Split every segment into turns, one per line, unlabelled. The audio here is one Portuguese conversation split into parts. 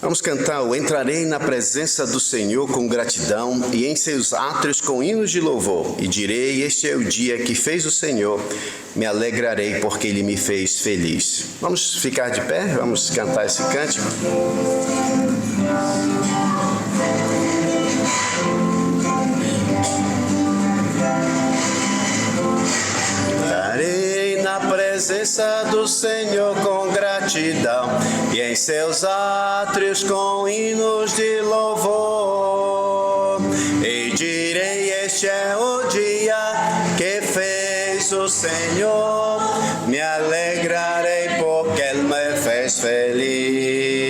Vamos cantar o Entrarei na presença do Senhor com gratidão e em seus átrios com hinos de louvor. E direi, este é o dia que fez o Senhor, me alegrarei porque Ele me fez feliz. Vamos ficar de pé, vamos cantar esse cântico. Entrarei na presença do Senhor com gratidão e em seus átrios com hinos de louvor. E direi, este é o dia que fez o Senhor, me alegrarei porque Ele me fez feliz.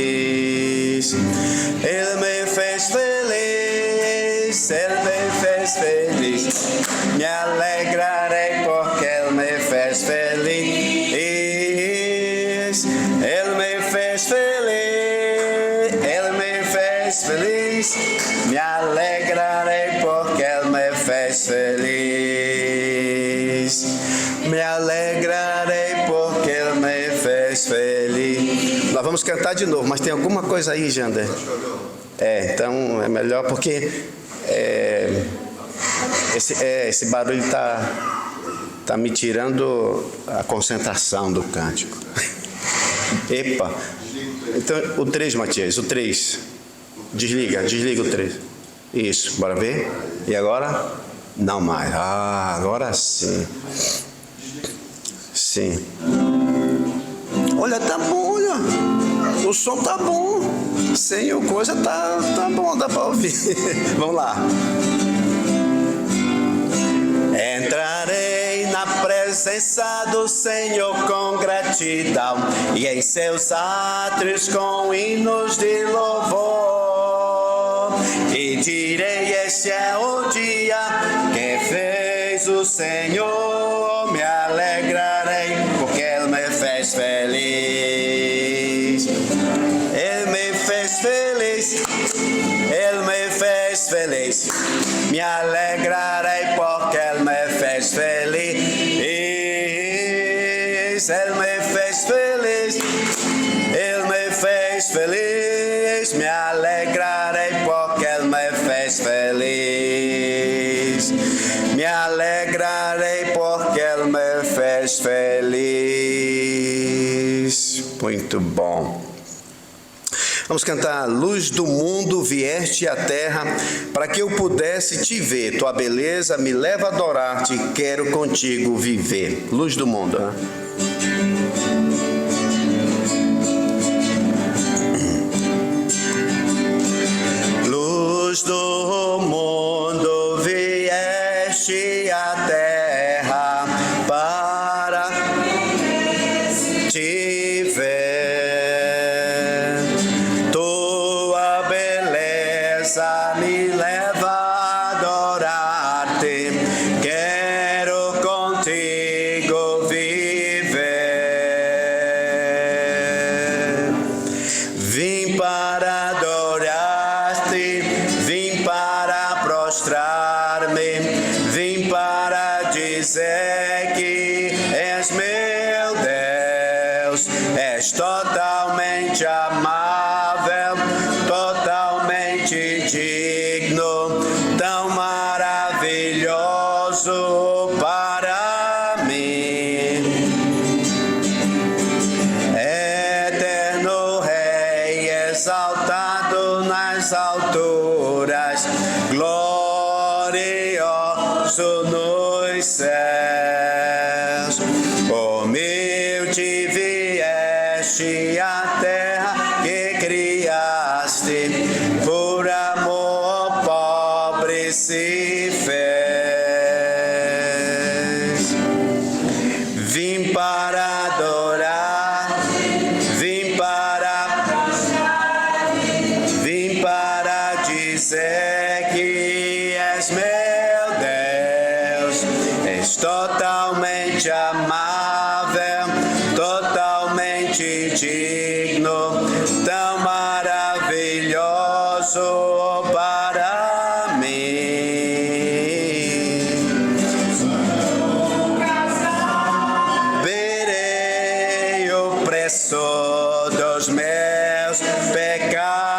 Ele me fez feliz, Ele me fez feliz, me alegrarei porque Ele me fez feliz. Ele me fez feliz, Ele me fez feliz, me alegrarei porque Ele me fez feliz. Me alegrarei porque Ele me fez feliz. Nós vamos cantar de novo, mas tem alguma coisa aí, Jander? Então é melhor porque esse barulho tá me tirando a concentração do cântico. Epa! Então, o 3, Matias, o 3. Desliga o 3. Isso, bora ver? E agora? Não mais. Ah, agora sim. Sim. Olha, tá bom, olha. O som tá bom. Sem o coisa tá bom, dá pra ouvir. Vamos lá. Entrarei na presença do Senhor com gratidão e em seus átrios com hinos de louvor. E direi, este é o dia que fez o Senhor, me alegrarei porque Ele me fez feliz. Ele me fez feliz, Ele me fez feliz, me alegrarei porque Ele me fez feliz. Ele me fez feliz, Ele me fez feliz, me alegrarei porque Ele me fez feliz. Me alegrarei porque Ele me fez feliz. Muito bom. Vamos cantar, luz do mundo, vieste à terra, para que eu pudesse te ver. Tua beleza me leva a adorar-te, quero contigo viver. Luz do mundo, né? Luz do mundo, vieste à terra, para te ver. Me leva a adorar-te, quero contigo viver. Vim para adorar-te, vim para prostrar-me, vim para dizer que és meu Deus, és totalmente amável, totalmente digno, tão maravilhoso para mim. Eterno Rei, exaltado nas alturas, glorioso nos céus. Humilde vieste à terra que criaste, por amor pobre se fez. Vim para adorar, vim para dizer que és meu Deus, és totalmente amável, totalmente digno, tão maravilhoso para mim. Verei o preço dos meus pecados.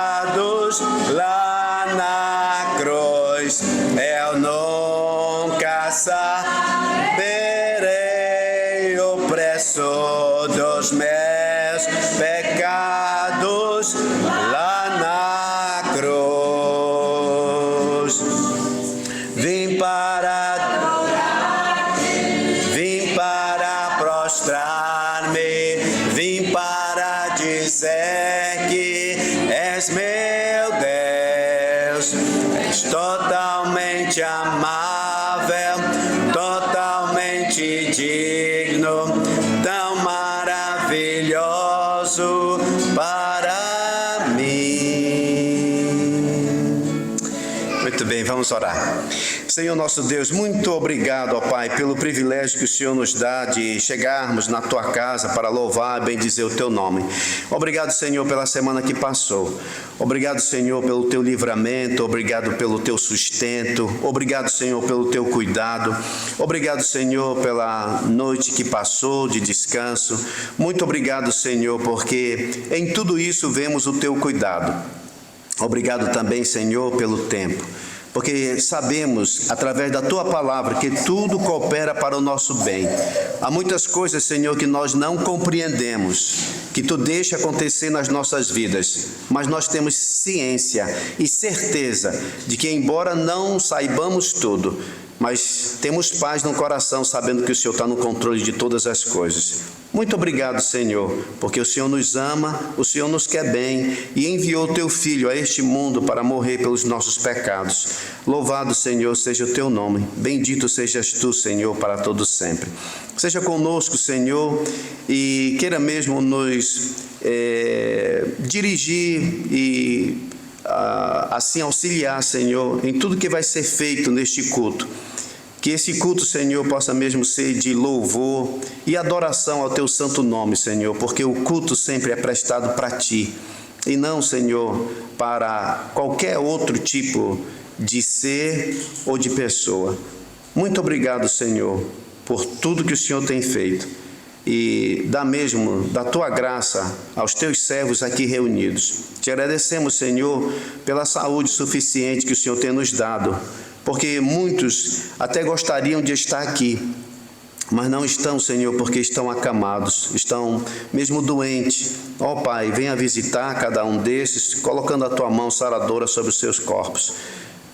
eu nunca saberei o preço dos meus pecados lá na cruz. Vim para prostrar-me, vim para dizer que és meu Deus, és totalmente amável, totalmente digno, tão maravilhoso para mim. Muito bem, vamos orar. Senhor nosso Deus, muito obrigado, ó Pai, pelo privilégio que o Senhor nos dá de chegarmos na Tua casa para louvar e bendizer o Teu nome. Obrigado, Senhor, pela semana que passou. Obrigado, Senhor, pelo Teu livramento. Obrigado pelo Teu sustento. Obrigado, Senhor, pelo Teu cuidado. Obrigado, Senhor, pela noite que passou de descanso. Muito obrigado, Senhor, porque em tudo isso vemos o Teu cuidado. Obrigado também, Senhor, pelo tempo. Porque sabemos, através da Tua palavra, que tudo coopera para o nosso bem. Há muitas coisas, Senhor, que nós não compreendemos, que Tu deixa acontecer nas nossas vidas, mas nós temos ciência e certeza de que, embora não saibamos tudo, mas temos paz no coração, sabendo que o Senhor está no controle de todas as coisas. Muito obrigado, Senhor, porque o Senhor nos ama, o Senhor nos quer bem e enviou o Teu Filho a este mundo para morrer pelos nossos pecados. Louvado, Senhor, seja o Teu nome. Bendito sejas Tu, Senhor, para todo sempre. Seja conosco, Senhor, e queira mesmo nos dirigir e assim auxiliar, Senhor, em tudo que vai ser feito neste culto. Que esse culto, Senhor, possa mesmo ser de louvor e adoração ao Teu santo nome, Senhor, porque o culto sempre é prestado para Ti, e não, Senhor, para qualquer outro tipo de ser ou de pessoa. Muito obrigado, Senhor, por tudo que o Senhor tem feito, e dá mesmo da Tua graça aos Teus servos aqui reunidos. Te agradecemos, Senhor, pela saúde suficiente que o Senhor tem nos dado, porque muitos até gostariam de estar aqui, mas não estão, Senhor, porque estão acamados, estão mesmo doentes. Ó Pai, venha visitar cada um desses, colocando a Tua mão saradora sobre os seus corpos.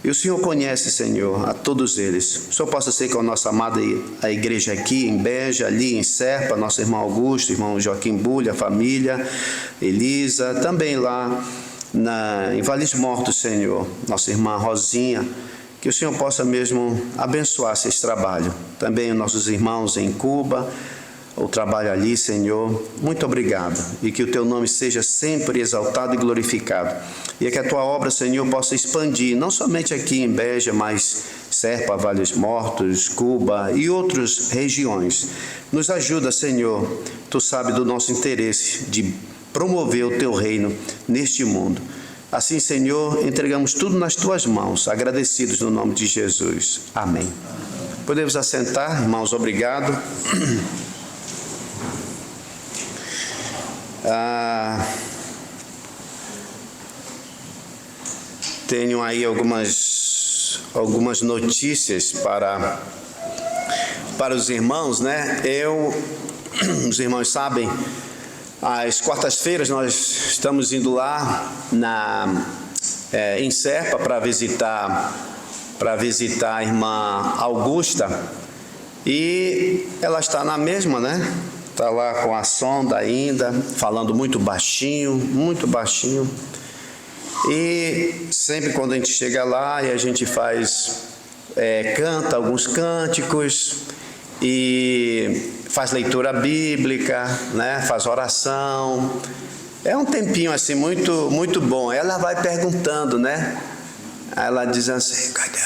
E o Senhor conhece, Senhor, a todos eles. O Senhor possa ser com a nossa amada a igreja aqui em Beja, ali em Serpa, nosso irmão Augusto, irmão Joaquim Bulha, a família, Elisa, também lá em Vales Mortos, Senhor, nossa irmã Rosinha. Que o Senhor possa mesmo abençoar esse trabalho. Também os nossos irmãos em Cuba, o trabalho ali, Senhor. Muito obrigado. E que o Teu nome seja sempre exaltado e glorificado. E que a Tua obra, Senhor, possa expandir, não somente aqui em Beja, mas Serpa, Vales Mortos, Cuba e outras regiões. Nos ajuda, Senhor. Tu sabes do nosso interesse de promover o Teu reino neste mundo. Assim, Senhor, entregamos tudo nas Tuas mãos, agradecidos no nome de Jesus. Amém. Podemos assentar, irmãos, obrigado. Tenho aí algumas notícias para os irmãos, né? Os irmãos sabem, às quartas-feiras nós estamos indo lá em Serpa para visitar a irmã Augusta, e ela está na mesma, né? Está lá com a sonda ainda, falando muito baixinho, e sempre quando a gente chega lá e a gente canta alguns cânticos e faz leitura bíblica, né? Faz oração. É um tempinho assim muito bom. Ela vai perguntando, né? Ela diz assim: cadê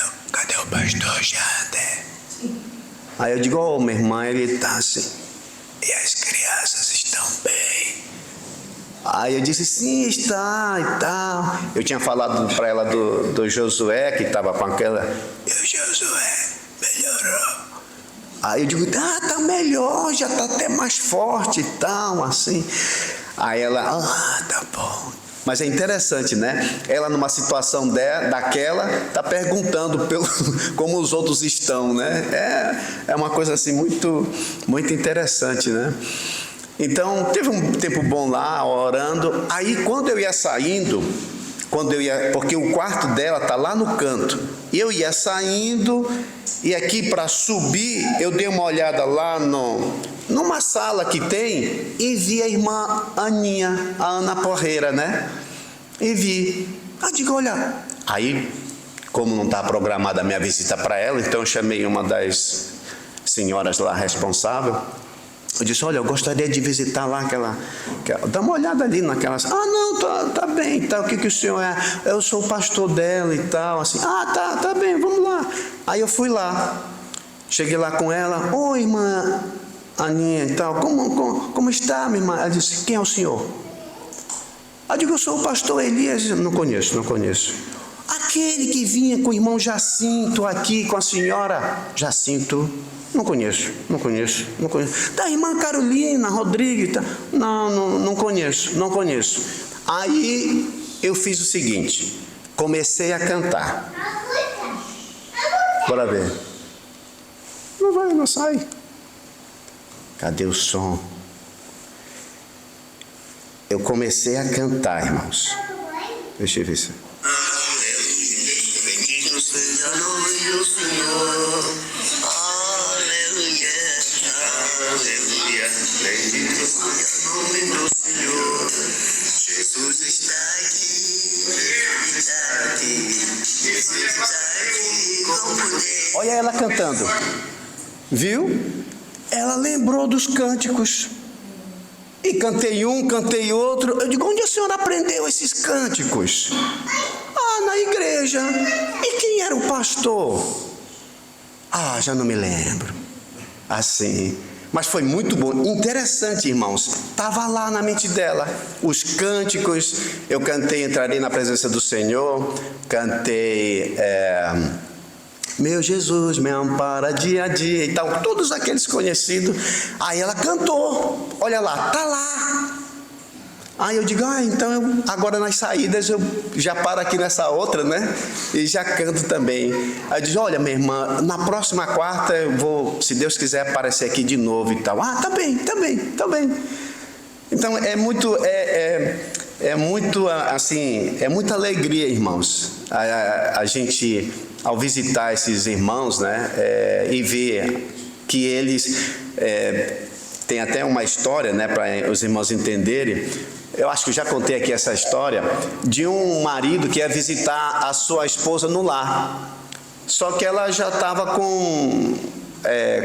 o pastor Jander? Aí eu digo: minha irmã, ele está assim. E as crianças estão bem? Aí eu disse: sim, está e tal. Eu tinha falado para ela do Josué, que estava com aquela. E o Josué melhorou. Aí eu digo: tá melhor, já está até mais forte e tal, assim. Aí ela: tá bom. Mas é interessante, né? Ela numa situação daquela, está perguntando como os outros estão, né? É uma coisa assim muito, muito interessante, né? Então, teve um tempo bom lá, orando. Aí, quando eu ia saindo, porque o quarto dela está lá no canto, eu ia saindo, e aqui para subir, eu dei uma olhada lá numa sala que tem, e vi a irmã Aninha, a Ana Porreira, né? E vi. Digo, olha. Aí, como não está programada a minha visita para ela, então eu chamei uma das senhoras lá responsável. Eu disse, olha, eu gostaria de visitar lá aquela dá uma olhada ali naquelas. Não, tá bem, tá. O que o senhor é? Eu sou o pastor dela e tal, assim. Tá bem, vamos lá. Aí eu fui lá, cheguei lá com ela. Oi, irmã Aninha e tal, como está, minha irmã? Ela disse, quem é o senhor? Eu digo, eu sou o pastor Elias. Não conheço. Aquele que vinha com o irmão Jacinto aqui, com a senhora Jacinto. Não conheço. Da irmã Carolina Rodrigues. Não conheço. Aí eu fiz o seguinte, comecei a cantar. Bora ver. Não sai. Cadê o som? Eu comecei a cantar, irmãos. Deixa eu ver se...
Bendito seja o nome do Senhor. Aleluia. Bendito seja o nome do Senhor. Jesus está aqui. Jesus está aqui com poder.
Olha ela cantando. Viu? Ela lembrou dos cânticos. E cantei um, cantei outro. Eu digo, onde a senhora aprendeu esses cânticos? Na igreja. E quem era o pastor? Já não me lembro. Assim. Mas foi muito bom. Interessante, irmãos. Estava lá na mente dela. Os cânticos. Eu cantei, entrarei na presença do Senhor. Cantei... Meu Jesus, me ampara dia a dia e tal, todos aqueles conhecidos. Aí ela cantou, olha lá, tá lá. Aí eu digo, então agora nas saídas eu já paro aqui nessa outra, né? E já canto também. Aí eu digo, olha, minha irmã, na próxima quarta eu vou, se Deus quiser, aparecer aqui de novo e tal. Tá bem. Então é muito assim, é muita alegria, irmãos, a gente, ao visitar esses irmãos, né, e ver que eles têm até uma história, né, para os irmãos entenderem. Eu acho que eu já contei aqui essa história de um marido que ia visitar a sua esposa no lar, só que ela já estava com...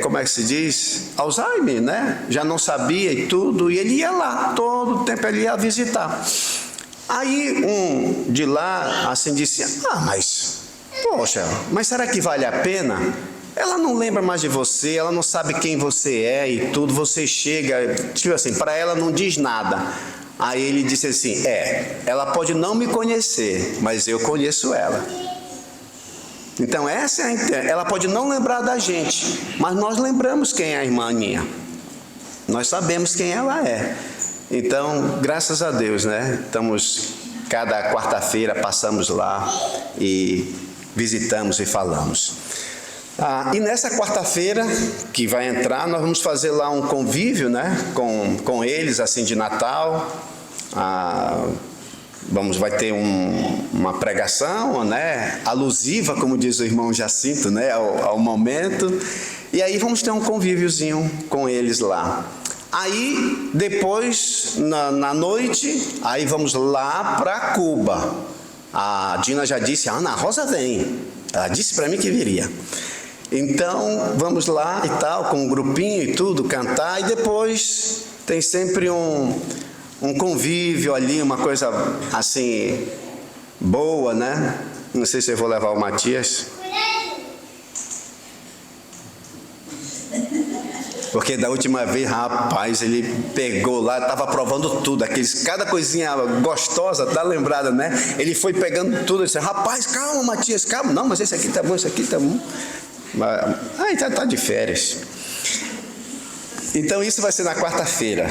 como é que se diz? Alzheimer, né? Já não sabia e tudo, e ele ia lá, todo o tempo ele ia visitar. Aí um de lá, assim, disse, poxa, mas será que vale a pena? Ela não lembra mais de você, ela não sabe quem você é e tudo, você chega, tipo assim, para ela não diz nada. Aí ele disse assim, ela pode não me conhecer, mas eu conheço ela. Então essa ela pode não lembrar da gente, mas nós lembramos quem é a irmã Aninha. Nós sabemos quem ela é. Então, graças a Deus, né? Cada quarta-feira passamos lá e visitamos e falamos. E nessa quarta-feira que vai entrar, nós vamos fazer lá um convívio, né? Com eles, assim, de Natal. Vai ter uma pregação, né, alusiva, como diz o irmão Jacinto, né, ao momento. E aí vamos ter um convíviozinho com eles lá. Aí, depois, na noite, aí vamos lá para Cuba. A Dina já disse, a Ana Rosa vem. Ela disse para mim que viria. Então, vamos lá e tal, com um grupinho e tudo, cantar. E depois tem sempre um convívio ali, uma coisa assim, boa, né? Não sei se eu vou levar o Matias. Porque da última vez, rapaz, ele pegou lá, estava provando tudo, cada coisinha gostosa, tá lembrada, né? Ele foi pegando tudo, disse, rapaz, calma, Matias, calma. Não, mas esse aqui tá bom, esse aqui tá bom. Tá de férias. Então isso vai ser na quarta-feira.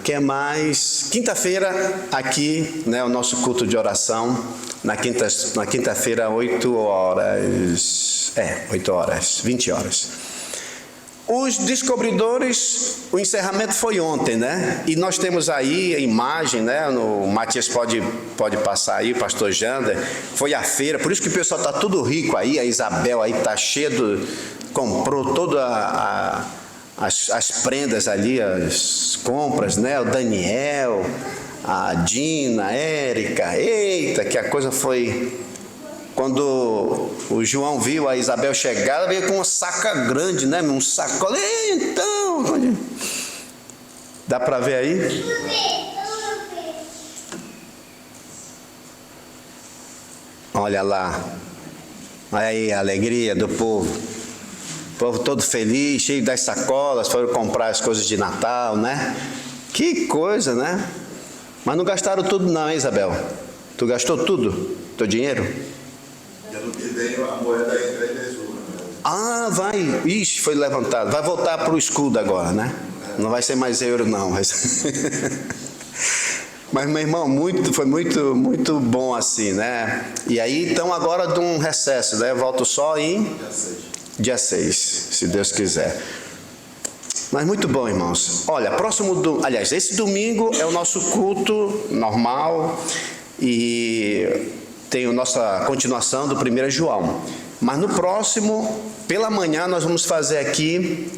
Que mais? Quinta-feira aqui, né, o nosso culto de oração, na quinta-feira, 8 horas, 20 horas. Os descobridores, o encerramento foi ontem, né? E nós temos aí a imagem, né? O Matias pode passar aí, o pastor Jander. Foi a feira, por isso que o pessoal está tudo rico aí, a Isabel aí está cheio, comprou toda as prendas ali, as compras, né? O Daniel, a Dina, a Érica, eita, que a coisa foi... Quando o João viu a Isabel chegar, ela veio com uma saca grande, né? Um sacola, então... Dá para ver aí? Olha lá, olha aí a alegria do povo. O povo todo feliz, cheio das sacolas, foram comprar as coisas de Natal, né? Que coisa, né? Mas não gastaram tudo não, hein, Isabel? Tu gastou tudo? Teu dinheiro?
Ano que vem a moeda entra em desuso.
Vai. Ixi, foi levantado. Vai voltar para o escudo agora, né? Não vai ser mais euro, não. Mas, meu irmão, foi muito bom assim, né? E aí, então, agora de um recesso, né? Eu volto só em dia 6, se Deus quiser. Mas muito bom, irmãos. Olha, aliás, esse domingo é o nosso culto normal e tem a nossa continuação do 1 João. Mas no próximo, pela manhã, nós vamos fazer aqui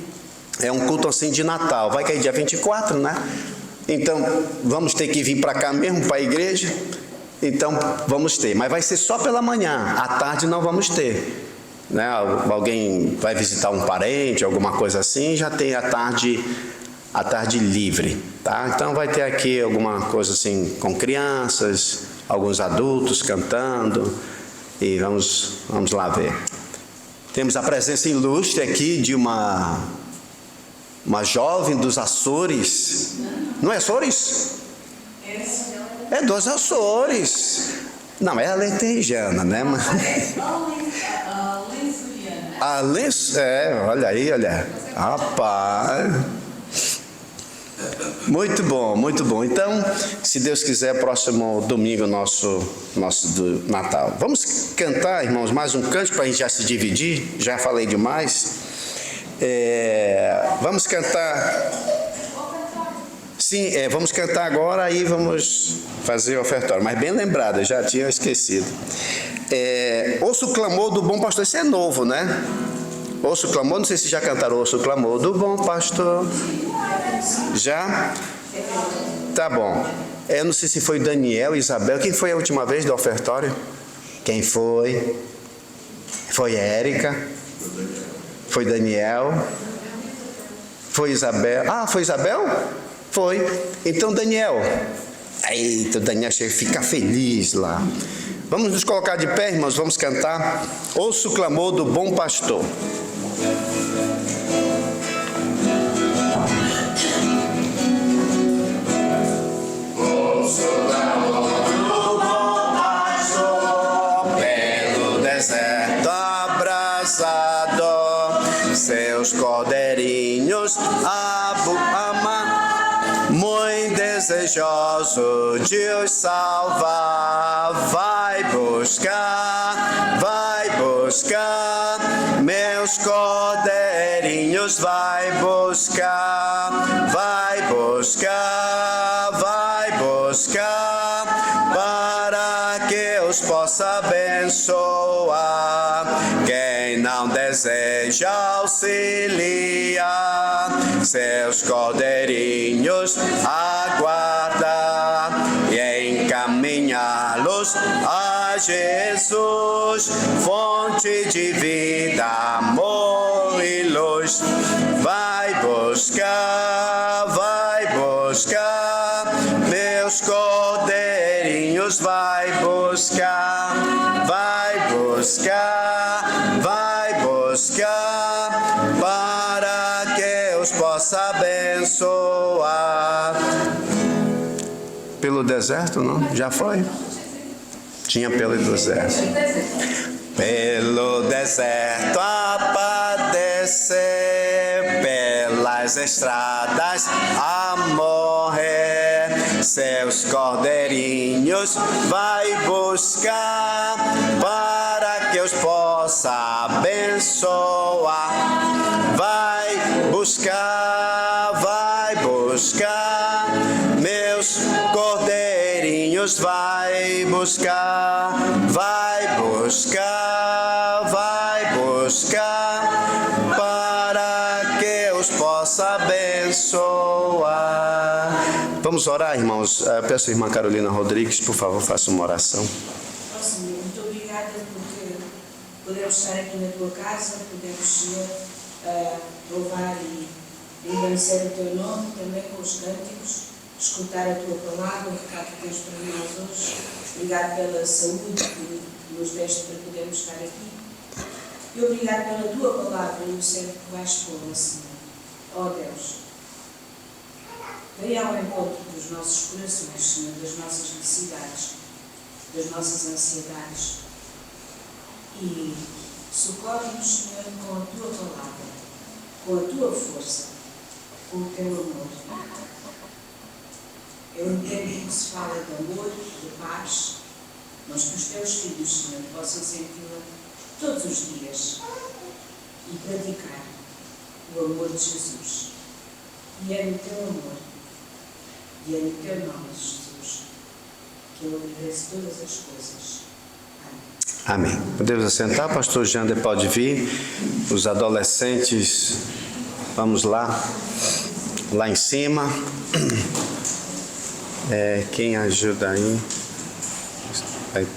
um culto assim de Natal. Vai cair dia 24, né? Então, vamos ter que vir para cá mesmo, para a igreja. Então, vamos ter. Mas vai ser só pela manhã. À tarde não vamos ter. Né? Alguém vai visitar um parente, alguma coisa assim, já tem a tarde livre. Tá? Então, vai ter aqui alguma coisa assim com crianças, alguns adultos cantando, e vamos lá ver. Temos a presença ilustre aqui de uma jovem dos Açores. Não é Açores? É dos Açores. Não, é alentejana, né? Olha aí, olha. Rapaz. Muito bom, muito bom. Então, se Deus quiser, próximo domingo nosso do Natal. Vamos cantar, irmãos, mais um cântico para a gente já se dividir. Já falei demais. Vamos cantar. Sim, vamos cantar agora e vamos fazer o ofertório. Mas bem lembrado, eu já tinha esquecido. Ouça o clamor do bom pastor. Isso é novo, né? Ouça o clamor, não sei se já cantaram Ouça o clamor do bom pastor. Já? Tá bom. Eu não sei se foi Daniel, Isabel. Quem foi a última vez do ofertório? Quem foi? Foi Érica? Foi Daniel? Foi Isabel? Foi Isabel? Foi. Então Daniel. Eita, Daniel fica feliz lá. Vamos nos colocar de pé, irmãos, vamos cantar. Ouça o clamor do bom pastor. Seus cordeirinhos ama, muito desejoso de os salvar. Vai buscar, meus cordeirinhos, vai buscar, para que os possa abençoar. Quem não deseja auxiliar, seus cordeirinhos aguarda e encaminhá-los a Jesus, fonte de vida, amor e luz. Vai buscar, meus cordeirinhos, vai buscar, para que os possa abençoar. Pelo deserto, não? Já foi? Tinha pelo deserto. Pelo deserto a padecer, pelas estradas a seus cordeirinhos vai buscar, para que os possa abençoar. Vai buscar, meus cordeirinhos vai buscar, para que os possa abençoar. Vamos orar, irmãos. Peço à irmã Carolina Rodrigues, por favor, faça uma oração.
Senhor, muito obrigada porque podemos estar aqui na tua casa, podemos, Senhor, louvar e engrandecer o teu nome, também com os cânticos, escutar a tua palavra, o recado que tens para nós hoje. Obrigado pela saúde que nos deste para podermos estar aqui. E obrigado pela tua palavra e o centro que vais pôr, Senhor. Ó Deus, venha ao encontro dos nossos corações, Senhor, das nossas necessidades, das nossas ansiedades. E socorre-nos, Senhor, com a tua palavra, com a tua força, com o teu amor. Eu entendo que se fala de amor, de paz, mas que os teus filhos, Senhor, possam senti-la todos os dias e praticar o amor de Jesus. E é no teu amor, e é no teu nome, Jesus, que eu agradeço todas as coisas.
Amém. Podemos assentar, pastor Jander pode vir. Os adolescentes, vamos lá em cima. Quem ajuda aí? Vai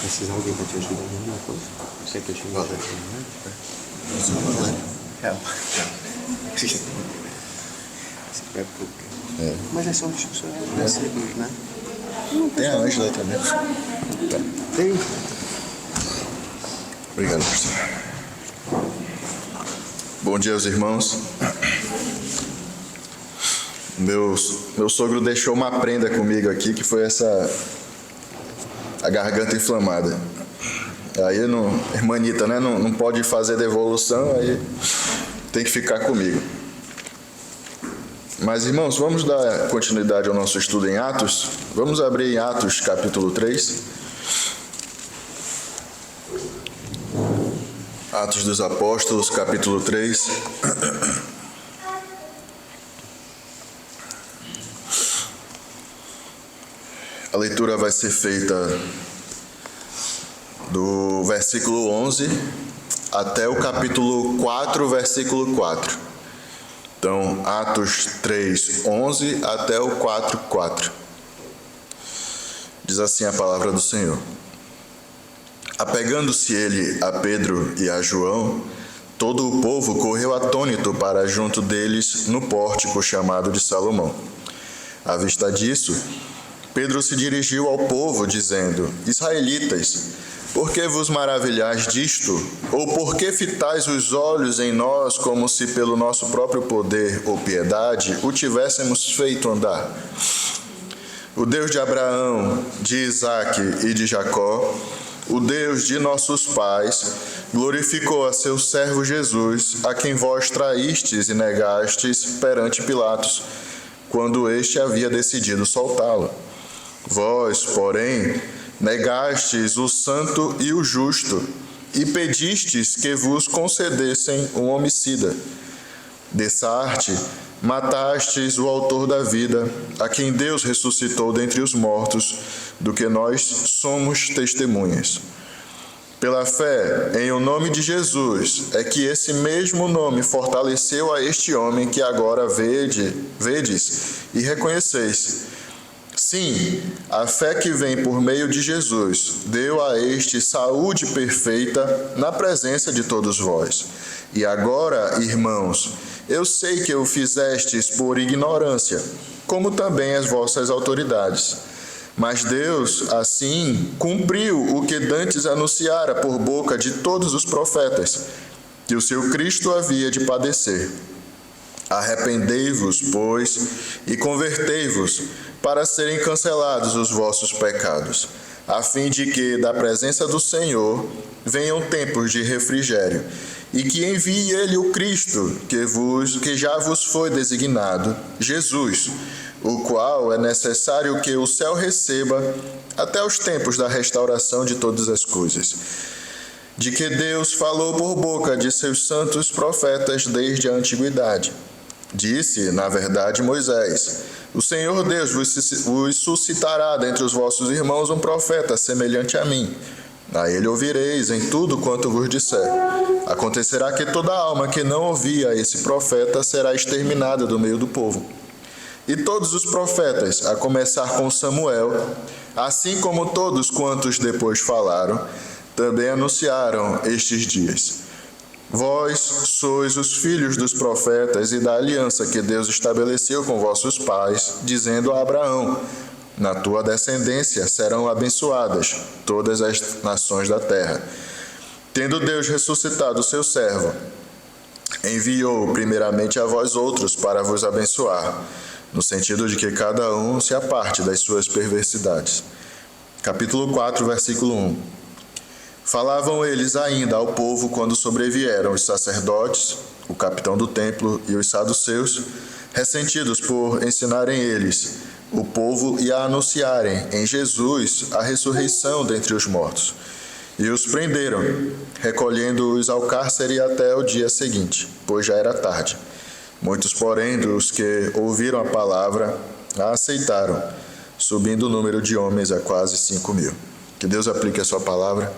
precisar alguém para te ajudar em alguma coisa? Você que ajuda, né? Mas é só um né?
Tem a Ângela também.
Tem.
Obrigado, pastor. Bom dia aos irmãos. Meu sogro deixou uma prenda comigo aqui, que foi a garganta inflamada. Aí, irmã Anitta, né, não pode fazer devolução, aí tem que ficar comigo. Mas, irmãos, vamos dar continuidade ao nosso estudo em Atos. Vamos abrir em Atos, capítulo 3. Atos dos Apóstolos, capítulo 3. A leitura vai ser feita do versículo 11 até o capítulo 4, versículo 4. Então, Atos 3, 11 até o 4, 4. Diz assim a palavra do Senhor. Apegando-se ele a Pedro e a João, todo o povo correu atônito para junto deles no pórtico chamado de Salomão. À vista disso, Pedro se dirigiu ao povo, dizendo: Israelitas, por que vos maravilhais disto? Ou por que fitais os olhos em nós, como se pelo nosso próprio poder ou piedade o tivéssemos feito andar? O Deus de Abraão, de Isaque e de Jacó, o Deus de nossos pais, glorificou a seu servo Jesus, a quem vós traístes e negastes perante Pilatos, quando este havia decidido soltá-lo. Vós, porém, negastes o santo e o justo, e pedistes que vos concedessem um homicida. Dessa arte, matastes o autor da vida, a quem Deus ressuscitou dentre os mortos, do que nós somos testemunhas. Pela fé em o nome de Jesus, é que esse mesmo nome fortaleceu a este homem que agora vedes e reconheceis. Sim, a fé que vem por meio de Jesus deu a este saúde perfeita na presença de todos vós. E agora, irmãos, eu sei que o fizestes por ignorância, como também as vossas autoridades. Mas Deus, assim, cumpriu o que dantes anunciara por boca de todos os profetas, que o seu Cristo havia de padecer. Arrependei-vos, pois, e convertei-vos, para serem cancelados os vossos pecados, a fim de que, da presença do Senhor, venham tempos de refrigério, e que envie ele o Cristo, que já vos foi designado, Jesus, o qual é necessário que o céu receba até os tempos da restauração de todas as coisas, de que Deus falou por boca de seus santos profetas desde a antiguidade. Disse, na verdade, Moisés: o Senhor Deus vos suscitará dentre os vossos irmãos um profeta semelhante a mim. A ele ouvireis em tudo quanto vos disser. Acontecerá que toda alma que não ouvir a esse profeta será exterminada do meio do povo. E todos os profetas, a começar com Samuel, assim como todos quantos depois falaram, também anunciaram estes dias. Vós sois os filhos dos profetas e da aliança que Deus estabeleceu com vossos pais, dizendo a Abraão: na tua descendência serão abençoadas todas as nações da terra. Tendo Deus ressuscitado o seu servo, enviou primeiramente a vós outros para vos abençoar, no sentido de que cada um se aparte das suas perversidades. Capítulo 4, versículo 1. Falavam eles ainda ao povo quando sobrevieram os sacerdotes, o capitão do templo e os saduceus, ressentidos por ensinarem eles, o povo, e a anunciarem em Jesus a ressurreição dentre os mortos. E os prenderam, recolhendo-os ao cárcere até o dia seguinte, pois já era tarde. Muitos, porém, dos que ouviram a palavra, a aceitaram, subindo o número de homens a quase 5.000. Que Deus aplique a sua palavra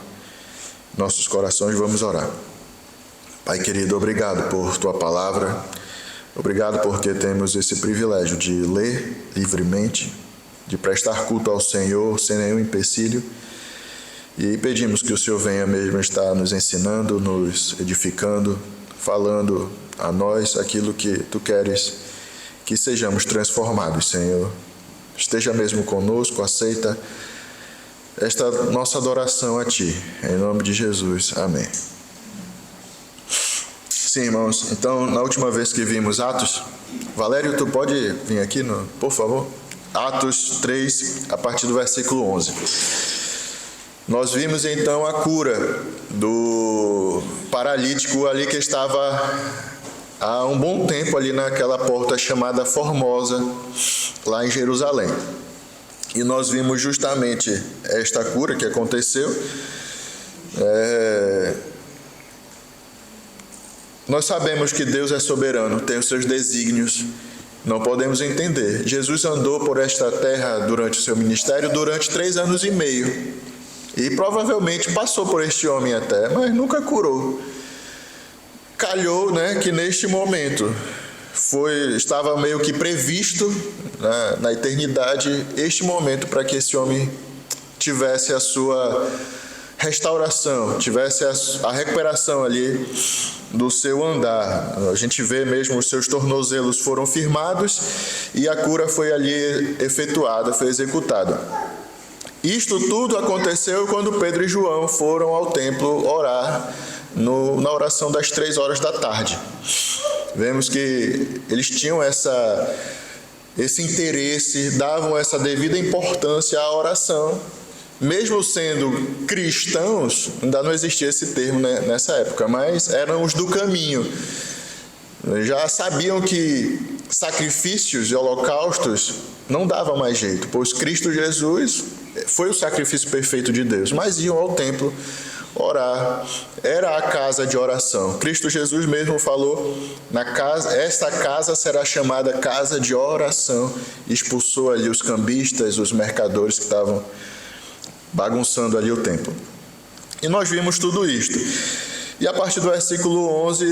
em nossos corações. Vamos orar. Pai querido, obrigado por tua palavra. Obrigado porque temos esse privilégio de ler livremente, de prestar culto ao Senhor sem nenhum empecilho. E pedimos que o Senhor venha mesmo estar nos ensinando, nos edificando, falando a nós aquilo que tu queres que sejamos transformados, Senhor. Esteja mesmo conosco, aceita esta nossa adoração a Ti, em nome de Jesus. Amém. Sim, irmãos, então, na última vez que vimos Atos, Valério, tu pode vir aqui, por favor? Atos 3, a partir do versículo 11. Nós vimos, então, a cura do paralítico ali que estava há um bom tempo ali naquela porta chamada Formosa, lá em Jerusalém. E nós vimos justamente esta cura que aconteceu. Nós sabemos que Deus é soberano, tem os seus desígnios, não podemos entender. Jesus andou por esta terra durante o seu ministério durante 3 anos e meio. E provavelmente passou por este homem até, mas nunca curou. Calhou, que neste momento estava meio que previsto, na eternidade, este momento para que esse homem tivesse a sua restauração, tivesse a recuperação ali do seu andar. A gente vê mesmo os seus tornozelos foram firmados e a cura foi ali efetuada, foi executada. Isto tudo aconteceu quando Pedro e João foram ao templo orar na oração das 3 horas da tarde. Vemos que eles tinham esse interesse, davam essa devida importância à oração. Mesmo sendo cristãos, ainda não existia esse termo nessa época, mas eram os do caminho. Já sabiam que sacrifícios e holocaustos não davam mais jeito, pois Cristo Jesus foi o sacrifício perfeito de Deus, mas iam ao templo orar. Era a casa de oração. Cristo Jesus mesmo falou, esta casa será chamada casa de oração. Expulsou ali os cambistas, os mercadores que estavam bagunçando ali o templo. E nós vimos tudo isto. E a partir do versículo 11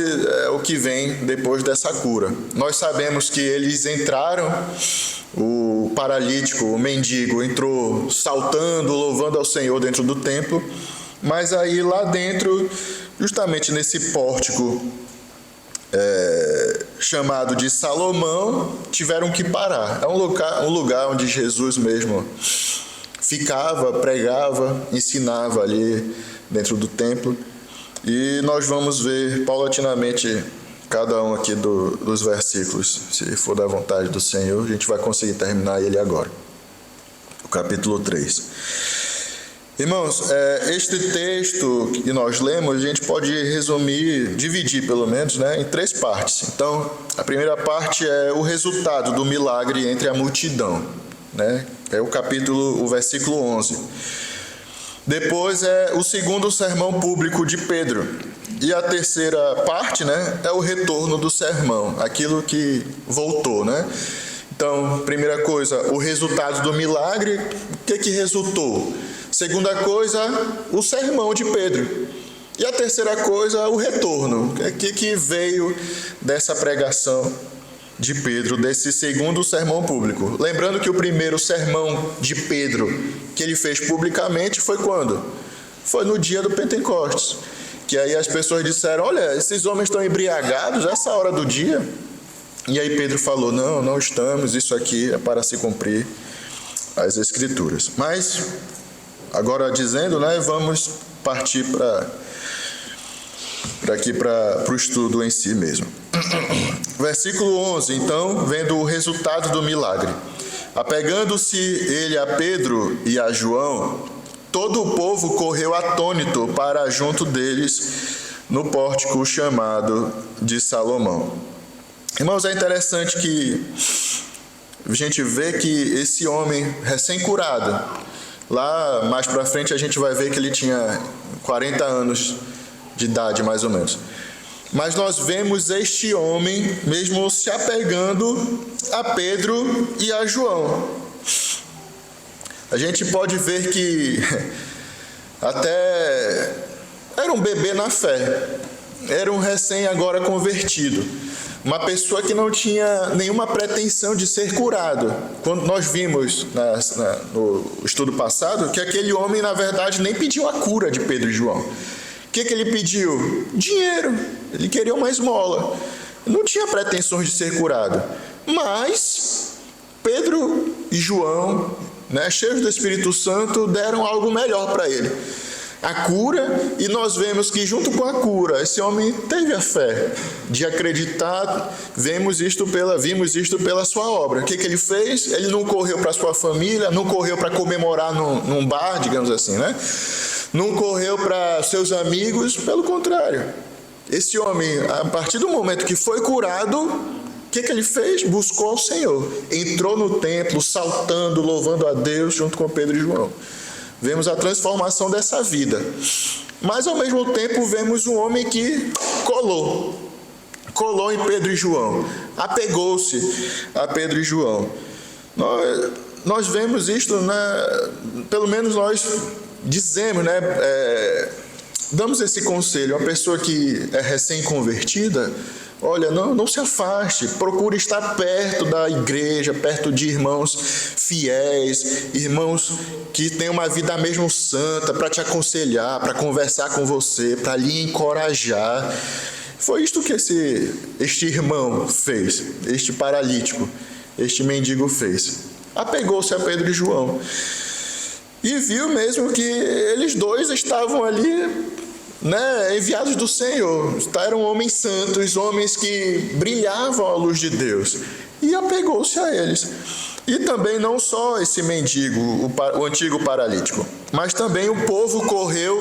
é o que vem depois dessa cura. Nós sabemos que eles entraram, o paralítico, o mendigo, entrou saltando, louvando ao Senhor dentro do templo, mas aí lá dentro, justamente nesse pórtico chamado de Salomão, tiveram que parar. É um lugar onde Jesus mesmo ficava, pregava, ensinava ali dentro do templo. E nós vamos ver paulatinamente cada um aqui dos versículos. Se for da vontade do Senhor, a gente vai conseguir terminar ele agora. O capítulo 3. Irmãos, este texto que nós lemos, a gente pode resumir, dividir pelo menos, em 3 partes. Então, a primeira parte é o resultado do milagre entre a multidão, é o versículo 11. Depois é o segundo sermão público de Pedro. E a terceira parte, é o retorno do sermão, aquilo que voltou, Então, primeira coisa, o resultado do milagre, o que resultou? Segunda coisa, o sermão de Pedro. E a terceira coisa, o retorno. O que veio dessa pregação de Pedro, desse segundo sermão público? Lembrando que o primeiro sermão de Pedro que ele fez publicamente foi quando? Foi no dia do Pentecostes. Que aí as pessoas disseram, olha, esses homens estão embriagados essa hora do dia. E aí Pedro falou, não estamos, isso aqui é para se cumprir as Escrituras. Mas, agora dizendo, vamos partir para o estudo em si mesmo. Versículo 11, então, vendo o resultado do milagre. Apegando-se ele a Pedro e a João, todo o povo correu atônito para junto deles no pórtico chamado de Salomão. Irmãos, é interessante que a gente vê que esse homem recém-curado, lá mais para frente a gente vai ver que ele tinha 40 anos de idade, mais ou menos. Mas nós vemos este homem mesmo se apegando a Pedro e a João. A gente pode ver que até era um bebê na fé, era um recém agora convertido, uma pessoa que não tinha nenhuma pretensão de ser curado. Quando nós vimos no estudo passado que aquele homem, na verdade, nem pediu a cura de Pedro e João. O que ele pediu? Dinheiro. Ele queria uma esmola. Não tinha pretensões de ser curado. Mas Pedro e João, cheios do Espírito Santo, deram algo melhor para ele. A cura, e nós vemos que junto com a cura, esse homem teve a fé de acreditar, vimos isto pela sua obra. O que ele fez? Ele não correu para a sua família, não correu para comemorar num bar, digamos assim, Não correu para seus amigos, pelo contrário. Esse homem, a partir do momento que foi curado, o que ele fez? Buscou o Senhor. Entrou no templo, saltando, louvando a Deus, junto com Pedro e João. Vemos a transformação dessa vida. Mas, ao mesmo tempo, vemos um homem que colou em Pedro e João. Apegou-se a Pedro e João. Nós vemos isto, pelo menos nós dizemos, damos esse conselho. Uma pessoa que é recém-convertida, olha, não se afaste, procure estar perto da igreja, perto de irmãos fiéis, irmãos que têm uma vida mesmo santa, para te aconselhar, para conversar com você, para lhe encorajar. Foi isto que este irmão fez, este paralítico, este mendigo fez. Apegou-se a Pedro e João. E viu mesmo que eles dois estavam ali, enviados do Senhor. Eram homens santos, homens que brilhavam à luz de Deus. E apegou-se a eles. E também não só esse mendigo, o antigo paralítico, mas também o povo correu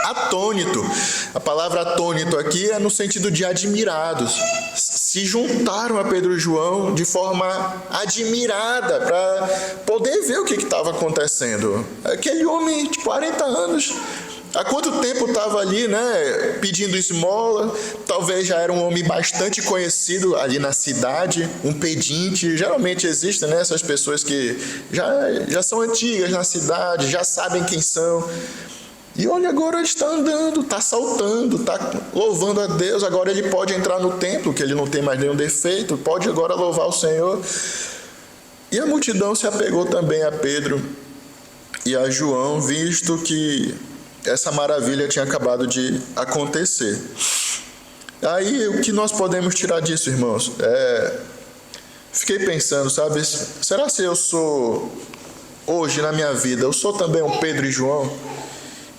atônito. A palavra atônito aqui é no sentido de admirados. Se juntaram a Pedro e João de forma admirada para poder ver o que estava acontecendo. Aquele homem de 40 anos, há quanto tempo estava ali, pedindo esmola? Talvez já era um homem bastante conhecido ali na cidade, um pedinte. Geralmente existem, essas pessoas que já são antigas na cidade, já sabem quem são. E olha, agora ele está andando, está saltando, está louvando a Deus. Agora ele pode entrar no templo, que ele não tem mais nenhum defeito, pode agora louvar o Senhor. E a multidão se apegou também a Pedro e a João, visto que essa maravilha tinha acabado de acontecer. Aí, o que nós podemos tirar disso, irmãos? Fiquei pensando, sabe? Será que eu sou, hoje na minha vida, eu sou também um Pedro e João?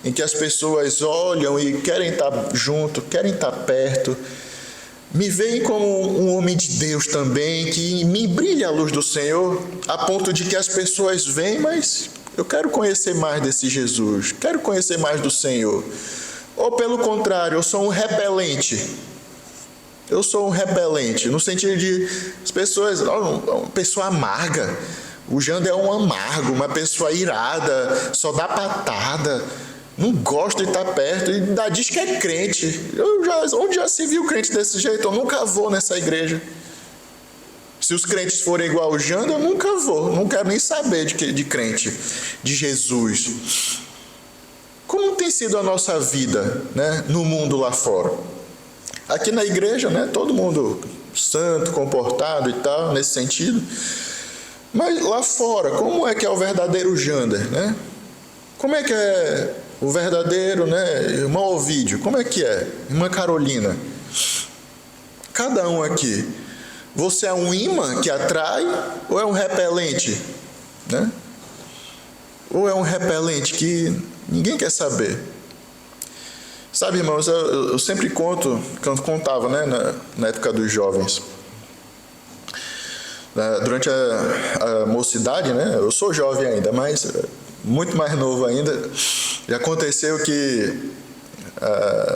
Em que as pessoas olham e querem estar junto, querem estar perto, me veem como um homem de Deus também, que me brilha a luz do Senhor, a ponto de que as pessoas veem, mas eu quero conhecer mais desse Jesus, quero conhecer mais do Senhor. Ou pelo contrário, eu sou um repelente. Eu sou um repelente, no sentido de as pessoas, uma pessoa amarga. O Jander é um amargo, uma pessoa irada, só dá patada, não gosta de estar perto, e ainda diz que é crente. Onde já se viu crente desse jeito? Eu nunca vou nessa igreja. Se os crentes forem igual o Jander, eu nunca vou, não quero nem saber de crente, de Jesus. Como tem sido a nossa vida, né, no mundo lá fora? Aqui na igreja, né, todo mundo santo, comportado e tal, nesse sentido. Mas lá fora, como é que é o verdadeiro Jander, né? Como é que é o verdadeiro, né, irmão Ovídio? Como é que é? Irmã Carolina? Cada um aqui. Você é um imã que atrai ou é um repelente, né? Ou é um repelente que ninguém quer saber? Sabe, irmãos, eu sempre contava, né, na época dos jovens. Durante a mocidade, né, eu sou jovem ainda, mas muito mais novo ainda, já aconteceu que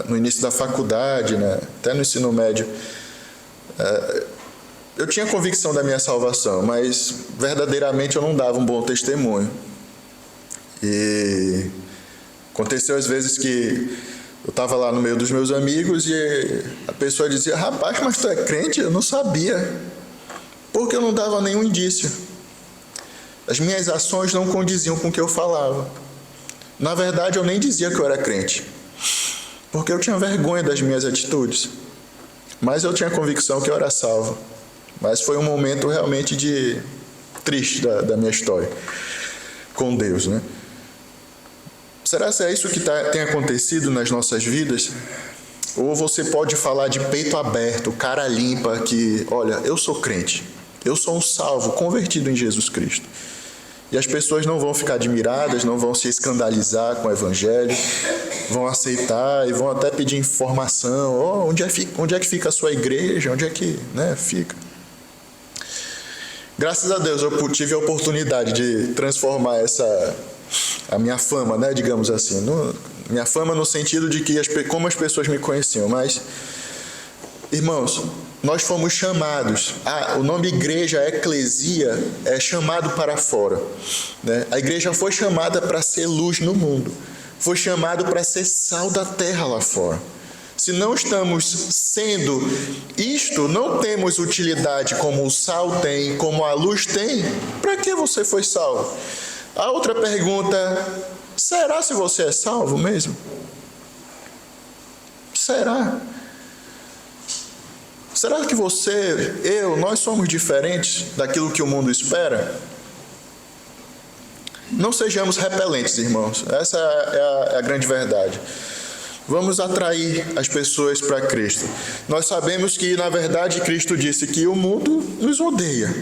no início da faculdade, né, até no ensino médio, eu tinha convicção da minha salvação, mas verdadeiramente eu não dava um bom testemunho. E aconteceu às vezes que eu estava lá no meio dos meus amigos e a pessoa dizia: rapaz, mas tu é crente? Eu não sabia, porque eu não dava nenhum indício. As minhas ações não condiziam com o que eu falava. Na verdade, eu nem dizia que eu era crente, porque eu tinha vergonha das minhas atitudes, mas eu tinha convicção que eu era salvo. Mas foi um momento realmente triste da minha história com Deus, né? Será que é isso que tem acontecido nas nossas vidas? Ou você pode falar de peito aberto, cara limpa, que, olha, eu sou crente, eu sou um salvo, convertido em Jesus Cristo. E as pessoas não vão ficar admiradas, não vão se escandalizar com o Evangelho, vão aceitar e vão até pedir informação. Oh, onde é que fica a sua igreja? Onde é que, né, fica? Graças a Deus eu tive a oportunidade de transformar a minha fama, né, digamos assim. Minha fama no sentido de que como as pessoas me conheciam. Mas, irmãos, nós fomos chamados. O nome igreja, eclesia, é chamado para fora, né? A igreja foi chamada para ser luz no mundo. Foi chamado para ser sal da terra lá fora. Se não estamos sendo isto, não temos utilidade como o sal tem, como a luz tem, para que você foi salvo? A outra pergunta: será se você é salvo mesmo? Será? Será que nós somos diferentes daquilo que o mundo espera? Não sejamos repelentes, irmãos. Essa é a grande verdade. Vamos atrair as pessoas para Cristo. Nós sabemos que, na verdade, Cristo disse que o mundo nos odeia.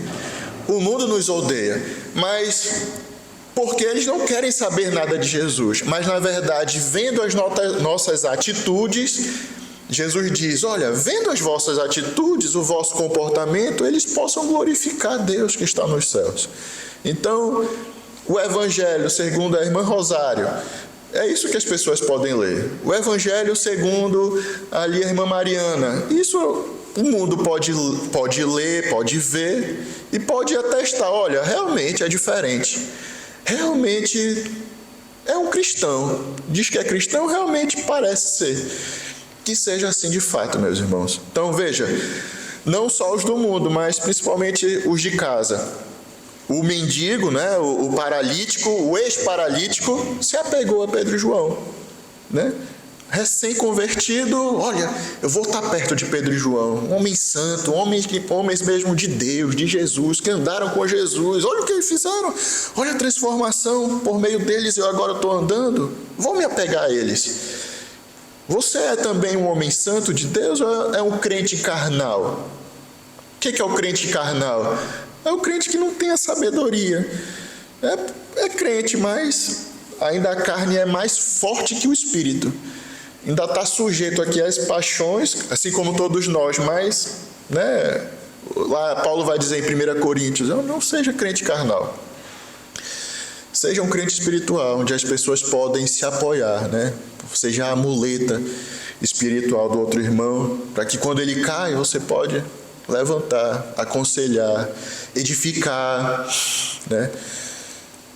O mundo nos odeia, mas porque eles não querem saber nada de Jesus. Mas, na verdade, vendo as nossas atitudes, Jesus diz: olha, vendo as vossas atitudes, o vosso comportamento, eles possam glorificar Deus que está nos céus. Então, o Evangelho segundo a irmã Rosário, é isso que as pessoas podem ler. O Evangelho segundo ali a irmã Mariana, isso o mundo pode ler, pode ver e pode atestar: olha, realmente é diferente. Realmente é um cristão. Diz que é cristão, realmente parece ser. Que seja assim de fato, meus irmãos. Então veja, não só os do mundo, mas principalmente os de casa. O mendigo, né, o paralítico, o ex-paralítico, se apegou a Pedro e João, né? Recém-convertido, olha, eu vou estar perto de Pedro e João, homem santo, homens mesmo de Deus, de Jesus, que andaram com Jesus. Olha o que eles fizeram, olha a transformação, por meio deles eu agora estou andando, vou me apegar a eles. Você é também um homem santo de Deus ou é um crente carnal? O que é o crente carnal? É o crente que não tem a sabedoria. É crente, mas ainda a carne é mais forte que o espírito. Ainda está sujeito aqui às paixões, assim como todos nós, mas, né, lá Paulo vai dizer em 1 Coríntios: não seja crente carnal. Seja um crente espiritual, onde as pessoas podem se apoiar, né? Seja a muleta espiritual do outro irmão, para que quando ele cai, você pode levantar, aconselhar, edificar, né?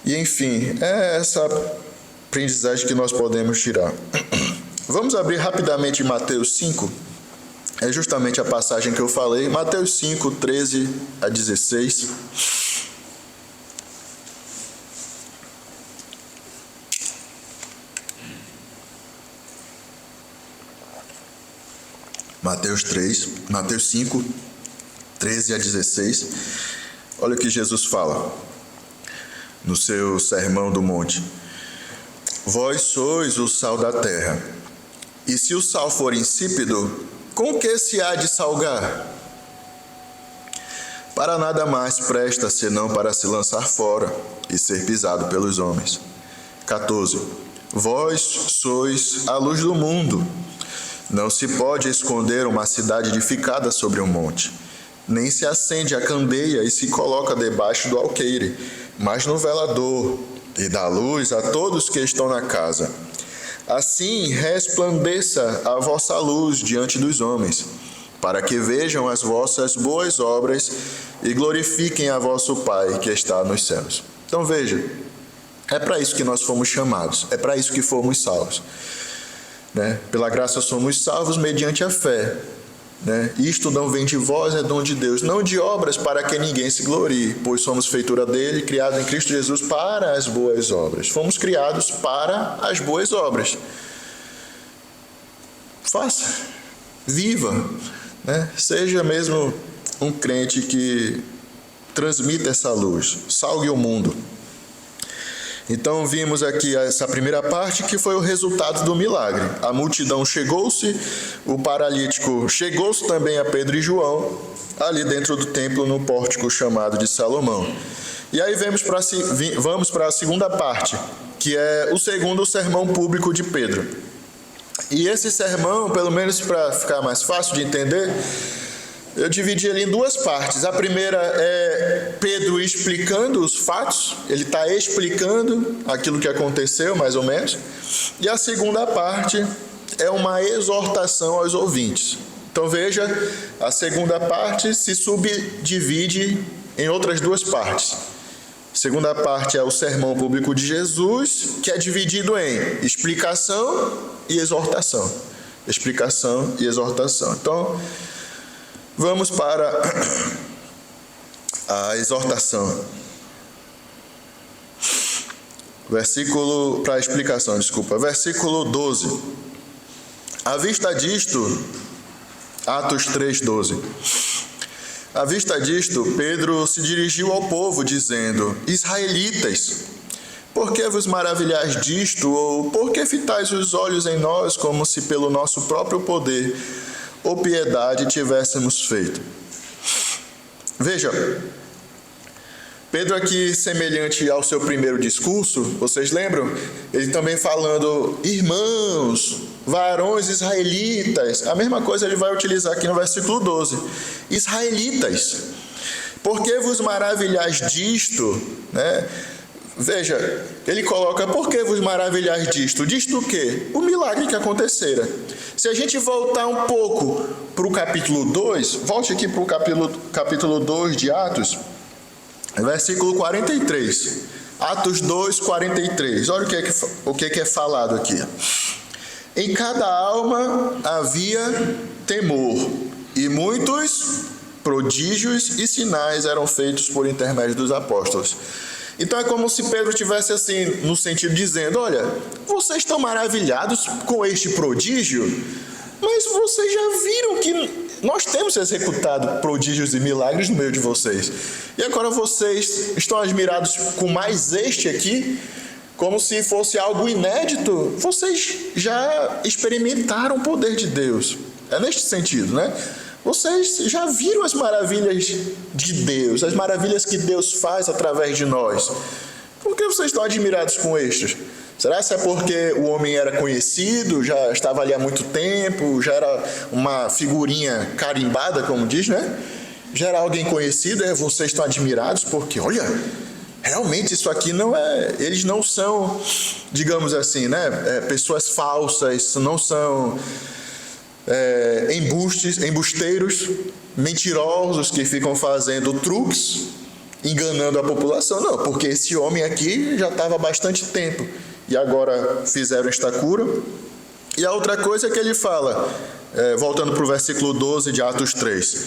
E enfim, é essa aprendizagem que nós podemos tirar. Vamos abrir rapidamente Mateus 5. É justamente a passagem que eu falei, Mateus 5, 13 a 16. Mateus 5, 13 a 16. Olha o que Jesus fala no seu Sermão do Monte. Vós sois o sal da terra, e se o sal for insípido, com que se há de salgar? Para nada mais presta, senão para se lançar fora e ser pisado pelos homens. 14. Vós sois a luz do mundo. Não se pode esconder uma cidade edificada sobre um monte, nem se acende a candeia e se coloca debaixo do alqueire, mas no velador, e dá luz a todos que estão na casa. Assim resplandeça a vossa luz diante dos homens, para que vejam as vossas boas obras e glorifiquem a vosso Pai que está nos céus. Então veja, é para isso que nós fomos chamados, é para isso que fomos salvos. Né? Pela graça somos salvos mediante a fé. Né? Isto não vem de vós, é dom de Deus, não de obras para que ninguém se glorie, pois somos feitura dele, criados em Cristo Jesus para as boas obras. Fomos criados para as boas obras. Faça, viva, né? Seja mesmo um crente que transmita essa luz, salgue o mundo. Então vimos aqui essa primeira parte que foi o resultado do milagre. A multidão chegou-se, o paralítico chegou-se também a Pedro e João, ali dentro do templo no pórtico chamado de Salomão. E aí vamos para a segunda parte, que é o segundo sermão público de Pedro. E esse sermão, pelo menos para ficar mais fácil de entender, eu dividi ele em duas partes. A primeira é Pedro explicando os fatos, ele está explicando aquilo que aconteceu, mais ou menos. E a segunda parte é uma exortação aos ouvintes. Então veja, a segunda parte se subdivide em outras duas partes. A segunda parte é o sermão público de Jesus, que é dividido em explicação e exortação. Explicação e exortação. Então, vamos para a exortação. Para a explicação, desculpa. Versículo 12. À vista disto, Atos 3:12. À vista disto, Pedro se dirigiu ao povo, dizendo: Israelitas, por que vos maravilhais disto? Ou por que fitais os olhos em nós, como se pelo nosso próprio poder ou piedade tivéssemos feito? Veja, Pedro aqui, semelhante ao seu primeiro discurso, vocês lembram? Ele também falando, irmãos, varões israelitas. A mesma coisa ele vai utilizar aqui no versículo 12. Israelitas, por que vos maravilhais disto? Né? Veja, ele coloca, por que vos maravilhais disto? Disto o quê? O milagre que acontecera. Se a gente voltar um pouco para o capítulo 2, volte aqui para o capítulo 2 de Atos, versículo 43. Atos 2, 43. Olha o que é falado aqui. Em cada alma havia temor, e muitos prodígios e sinais eram feitos por intermédio dos apóstolos. Então é como se Pedro tivesse assim, no sentido dizendo, olha, vocês estão maravilhados com este prodígio, mas vocês já viram que nós temos executado prodígios e milagres no meio de vocês. E agora vocês estão admirados com mais este aqui, como se fosse algo inédito. Vocês já experimentaram o poder de Deus. É neste sentido, né? Vocês já viram as maravilhas de Deus, as maravilhas que Deus faz através de nós. Por que vocês estão admirados com estes? Será que é porque o homem era conhecido, já estava ali há muito tempo, já era uma figurinha carimbada, como diz, né? Já era alguém conhecido, e vocês estão admirados porque, olha, realmente isso aqui não é... Eles não são, digamos assim, né? Pessoas falsas, não são embusteiros, mentirosos que ficam fazendo truques, enganando a população. Não, porque esse homem aqui já estava há bastante tempo e agora fizeram esta cura. E a outra coisa é que ele fala, voltando para o versículo 12 de Atos 3,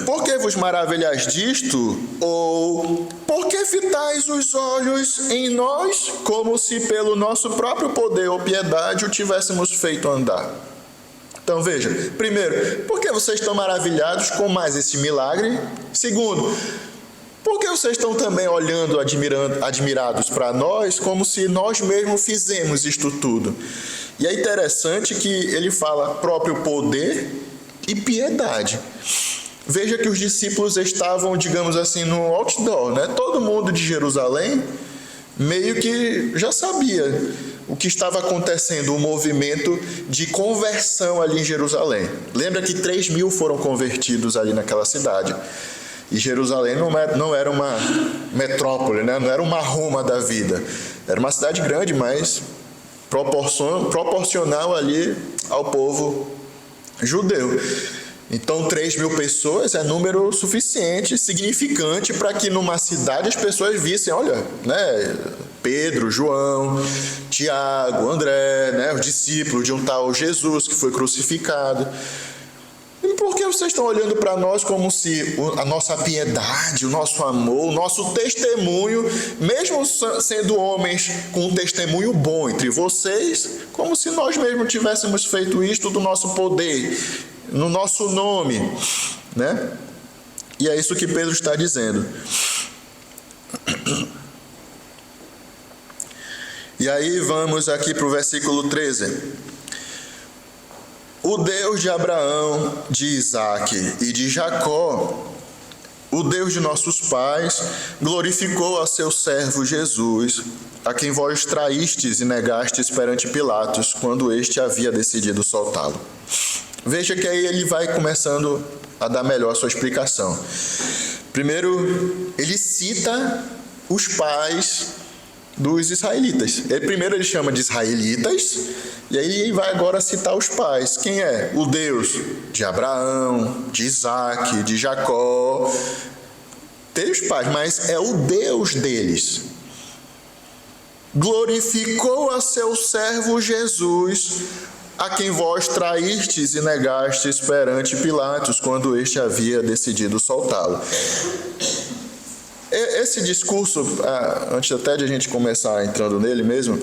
por que vos maravilhais disto? Ou por que fitais os olhos em nós, como se pelo nosso próprio poder ou piedade o tivéssemos feito andar? Então veja, primeiro, por que vocês estão maravilhados com mais esse milagre? Segundo, por que vocês estão também olhando, admirados para nós, como se nós mesmos fizemos isto tudo? E é interessante que ele fala próprio poder e piedade. Veja que os discípulos estavam, digamos assim, no outdoor, né? Todo mundo de Jerusalém meio que já sabia o que estava acontecendo, o movimento de conversão ali em Jerusalém. Lembra que 3.000 foram convertidos ali naquela cidade. E Jerusalém não era uma metrópole, né? Não era uma Roma da vida. Era uma cidade grande, mas proporcional ali ao povo judeu. Então 3.000 pessoas é número suficiente, significante, para que numa cidade as pessoas vissem, olha, né, Pedro, João, Tiago, André, né, os discípulos de um tal Jesus que foi crucificado. E por que vocês estão olhando para nós como se a nossa piedade, o nosso amor, o nosso testemunho, mesmo sendo homens com um testemunho bom entre vocês, como se nós mesmos tivéssemos feito isto do nosso poder, no nosso nome, né? E é isso que Pedro está dizendo. E aí vamos aqui para o versículo 13. O Deus de Abraão, de Isaque e de Jacó, o Deus de nossos pais, glorificou a seu servo Jesus, a quem vós traístes e negastes perante Pilatos, quando este havia decidido soltá-lo. Veja que aí ele vai começando a dar melhor a sua explicação. Primeiro, ele cita os pais dos israelitas. Primeiro ele chama de israelitas, e aí ele vai agora citar os pais. Quem é? O Deus de Abraão, de Isaque, de Jacó. Tem os pais, mas é o Deus deles. Glorificou a seu servo Jesus, a quem vós traístes e negastes perante Pilatos, quando este havia decidido soltá-lo. Esse discurso, antes até de a gente começar entrando nele mesmo,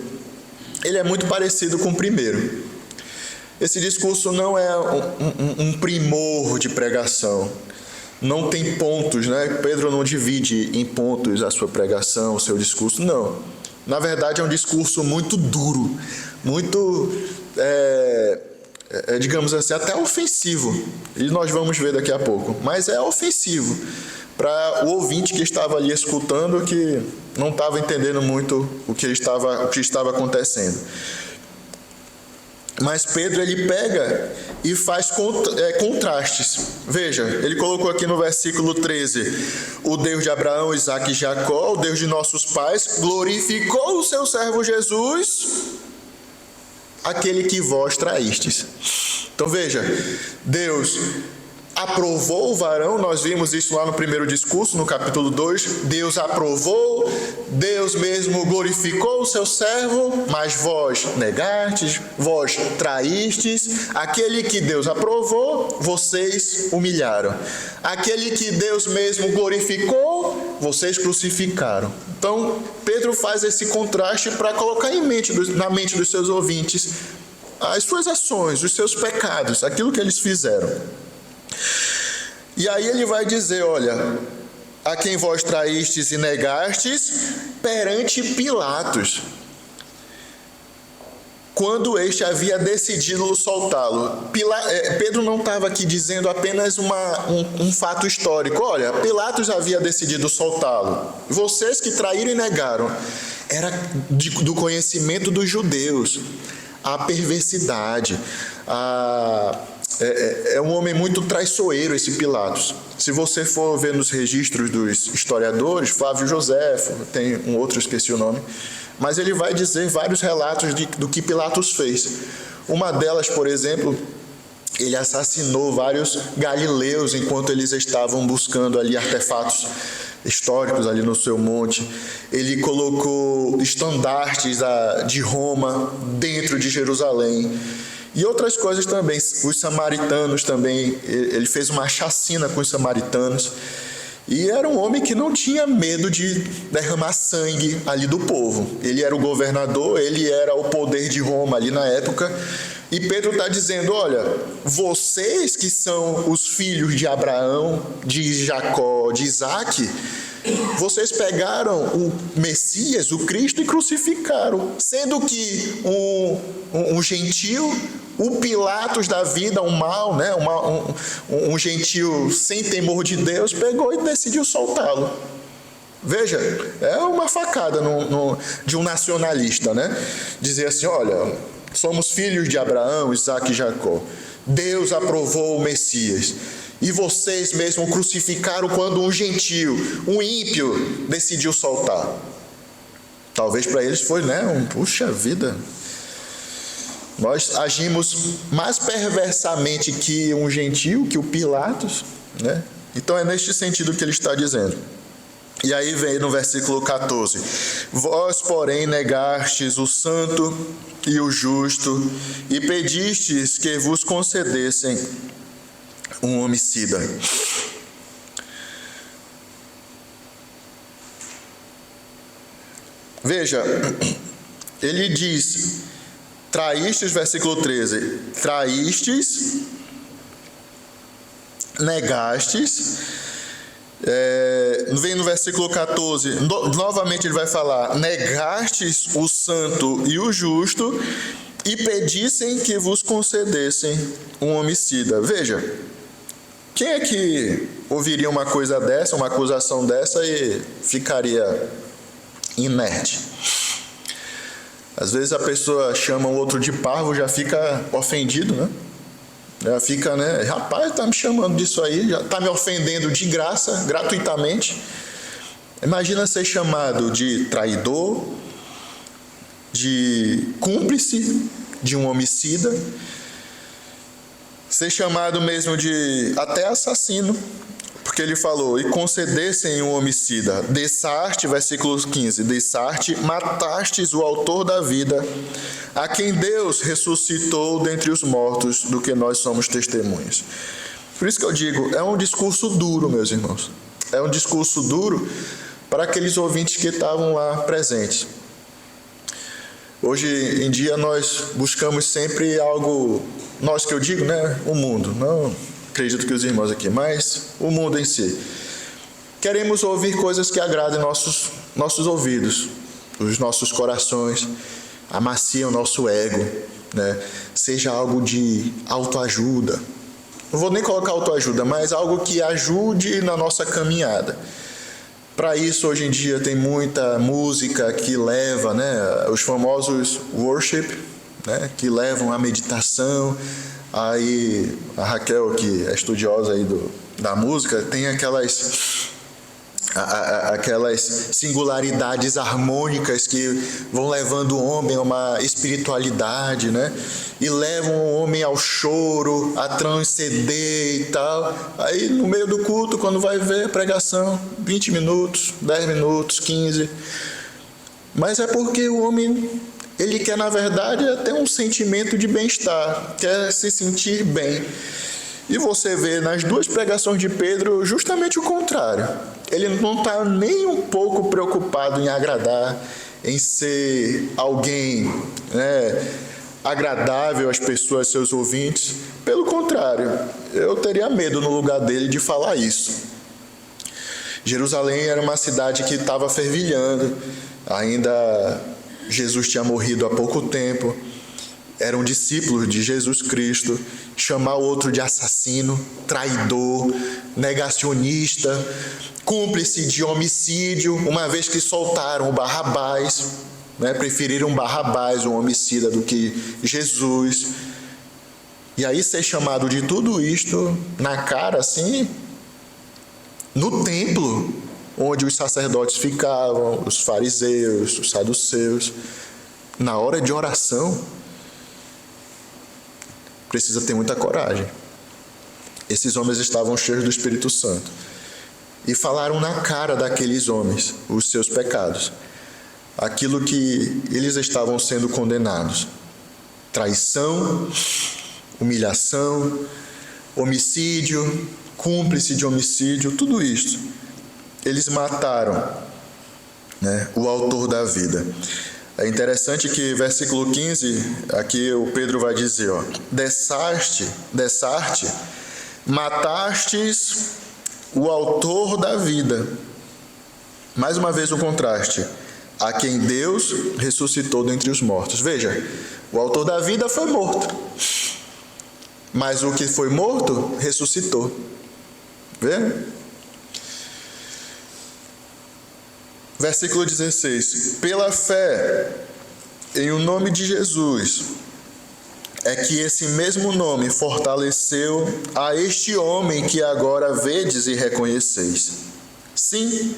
ele é muito parecido com o primeiro. Esse discurso não é um primor de pregação, não tem pontos, né? Pedro não divide em pontos a sua pregação, o seu discurso, não. Na verdade é um discurso muito duro, muito, digamos assim, até ofensivo, e nós vamos ver daqui a pouco, mas é ofensivo para o ouvinte que estava ali escutando, que não estava entendendo muito o que estava acontecendo. Mas Pedro, ele pega e faz contrastes. Veja, ele colocou aqui no versículo 13: o Deus de Abraão, Isaque e Jacó, o Deus de nossos pais, glorificou o seu servo Jesus, aquele que vós traístes. Então veja, Deus aprovou o varão, nós vimos isso lá no primeiro discurso, no capítulo 2, Deus aprovou, Deus mesmo glorificou o seu servo, mas vós negastes, vós traístes, aquele que Deus aprovou, vocês humilharam, aquele que Deus mesmo glorificou, vocês crucificaram. Então, Pedro faz esse contraste para colocar na mente dos seus ouvintes as suas ações, os seus pecados, aquilo que eles fizeram. E aí ele vai dizer, olha, a quem vós traístes e negastes perante Pilatos, quando este havia decidido soltá-lo. Pedro não estava aqui dizendo apenas um fato histórico. Olha, Pilatos havia decidido soltá-lo. Vocês que traíram e negaram. Era do conhecimento dos judeus. A perversidade, é um homem muito traiçoeiro, esse Pilatos. Se você for ver nos registros dos historiadores, Flávio Joséfo, tem um outro, esqueci o nome, mas ele vai dizer vários relatos do que Pilatos fez. Uma delas, por exemplo, ele assassinou vários galileus enquanto eles estavam buscando ali artefatos históricos ali no seu monte. Ele colocou estandartes de Roma dentro de Jerusalém. E outras coisas também. Os samaritanos também, ele fez uma chacina com os samaritanos. E era um homem que não tinha medo de derramar sangue ali do povo. Ele era o governador, ele era o poder de Roma ali na época. E Pedro está dizendo, olha, vocês que são os filhos de Abraão, de Jacó, de Isaac, vocês pegaram o Messias, o Cristo, e crucificaram. Sendo que um gentil, o Pilatos da vida, um mau, né? um gentil sem temor de Deus, pegou e decidiu soltá-lo. Veja, é uma facada de um nacionalista, né? Dizer assim, olha, somos filhos de Abraão, Isaac e Jacó. Deus aprovou o Messias. E vocês mesmos crucificaram quando um gentil, um ímpio, decidiu soltar. Talvez para eles foi, né? Puxa vida. Nós agimos mais perversamente que um gentil, que o Pilatos, né? Então é neste sentido que ele está dizendo. E aí vem no versículo 14: vós, porém, negastes o santo e o justo, e pedistes que vos concedessem um homicida. Veja, ele diz, traístes, versículo 13, traístes, negastes. Vem no versículo 14, novamente ele vai falar, negastes o santo e o justo, e pedissem que vos concedessem um homicida. Veja, quem é que ouviria uma coisa dessa, uma acusação dessa, e ficaria inerte? Às vezes a pessoa chama o outro de parvo, já fica ofendido, né? Já fica, né? Rapaz, está me chamando disso aí, já está me ofendendo de graça, gratuitamente. Imagina ser chamado de traidor, de cúmplice de um homicida, ser chamado mesmo de até assassino, porque ele falou, e concedessem um homicida, dessarte, versículo 15, dessarte, matastes o autor da vida, a quem Deus ressuscitou dentre os mortos, do que nós somos testemunhas. Por isso que eu digo, é um discurso duro, meus irmãos. É um discurso duro para aqueles ouvintes que estavam lá presentes. Hoje em dia nós buscamos sempre algo, nós que eu digo, né? O mundo, não acredito que os irmãos aqui, mas o mundo em si. Queremos ouvir coisas que agradem nossos ouvidos, os nossos corações, amaciam o nosso ego, né? Seja algo de autoajuda. Não vou nem colocar autoajuda, mas algo que ajude na nossa caminhada. Para isso, hoje em dia, tem muita música que leva, né? Os famosos worship, né? Que levam à meditação. Aí a Raquel, que é estudiosa aí da música, tem aquelas singularidades harmônicas que vão levando o homem a uma espiritualidade, né? E levam o homem ao choro, a transcender e tal. Aí no meio do culto, quando vai ver a pregação, 20 minutos, 10 minutos, 15. Mas é porque o homem, ele quer, na verdade, ter um sentimento de bem-estar, quer se sentir bem. E você vê nas duas pregações de Pedro justamente o contrário. Ele não está nem um pouco preocupado em agradar, em ser alguém, né, agradável às pessoas, seus ouvintes. Pelo contrário, eu teria medo no lugar dele de falar isso. Jerusalém era uma cidade que estava fervilhando, ainda Jesus tinha morrido há pouco tempo, eram discípulos de Jesus Cristo. Chamar o outro de assassino, traidor, negacionista, cúmplice de homicídio, uma vez que soltaram o Barrabás, né? Preferiram Barrabás, um homicida, do que Jesus. E aí ser chamado de tudo isto na cara assim, no templo, onde os sacerdotes ficavam, os fariseus, os saduceus, na hora de oração, precisa ter muita coragem. Esses homens estavam cheios do Espírito Santo e falaram na cara daqueles homens os seus pecados, aquilo que eles estavam sendo condenados: traição, humilhação, homicídio, cúmplice de homicídio, tudo isso. Eles mataram, né, o autor da vida. É interessante que versículo 15, aqui o Pedro vai dizer, dessarte, matastes o autor da vida. Mais uma vez o contraste, a quem Deus ressuscitou dentre os mortos. Veja, o autor da vida foi morto, mas o que foi morto ressuscitou. Vê? Versículo 16: pela fé em o nome de Jesus é que esse mesmo nome fortaleceu a este homem que agora vedes e reconheceis. Sim,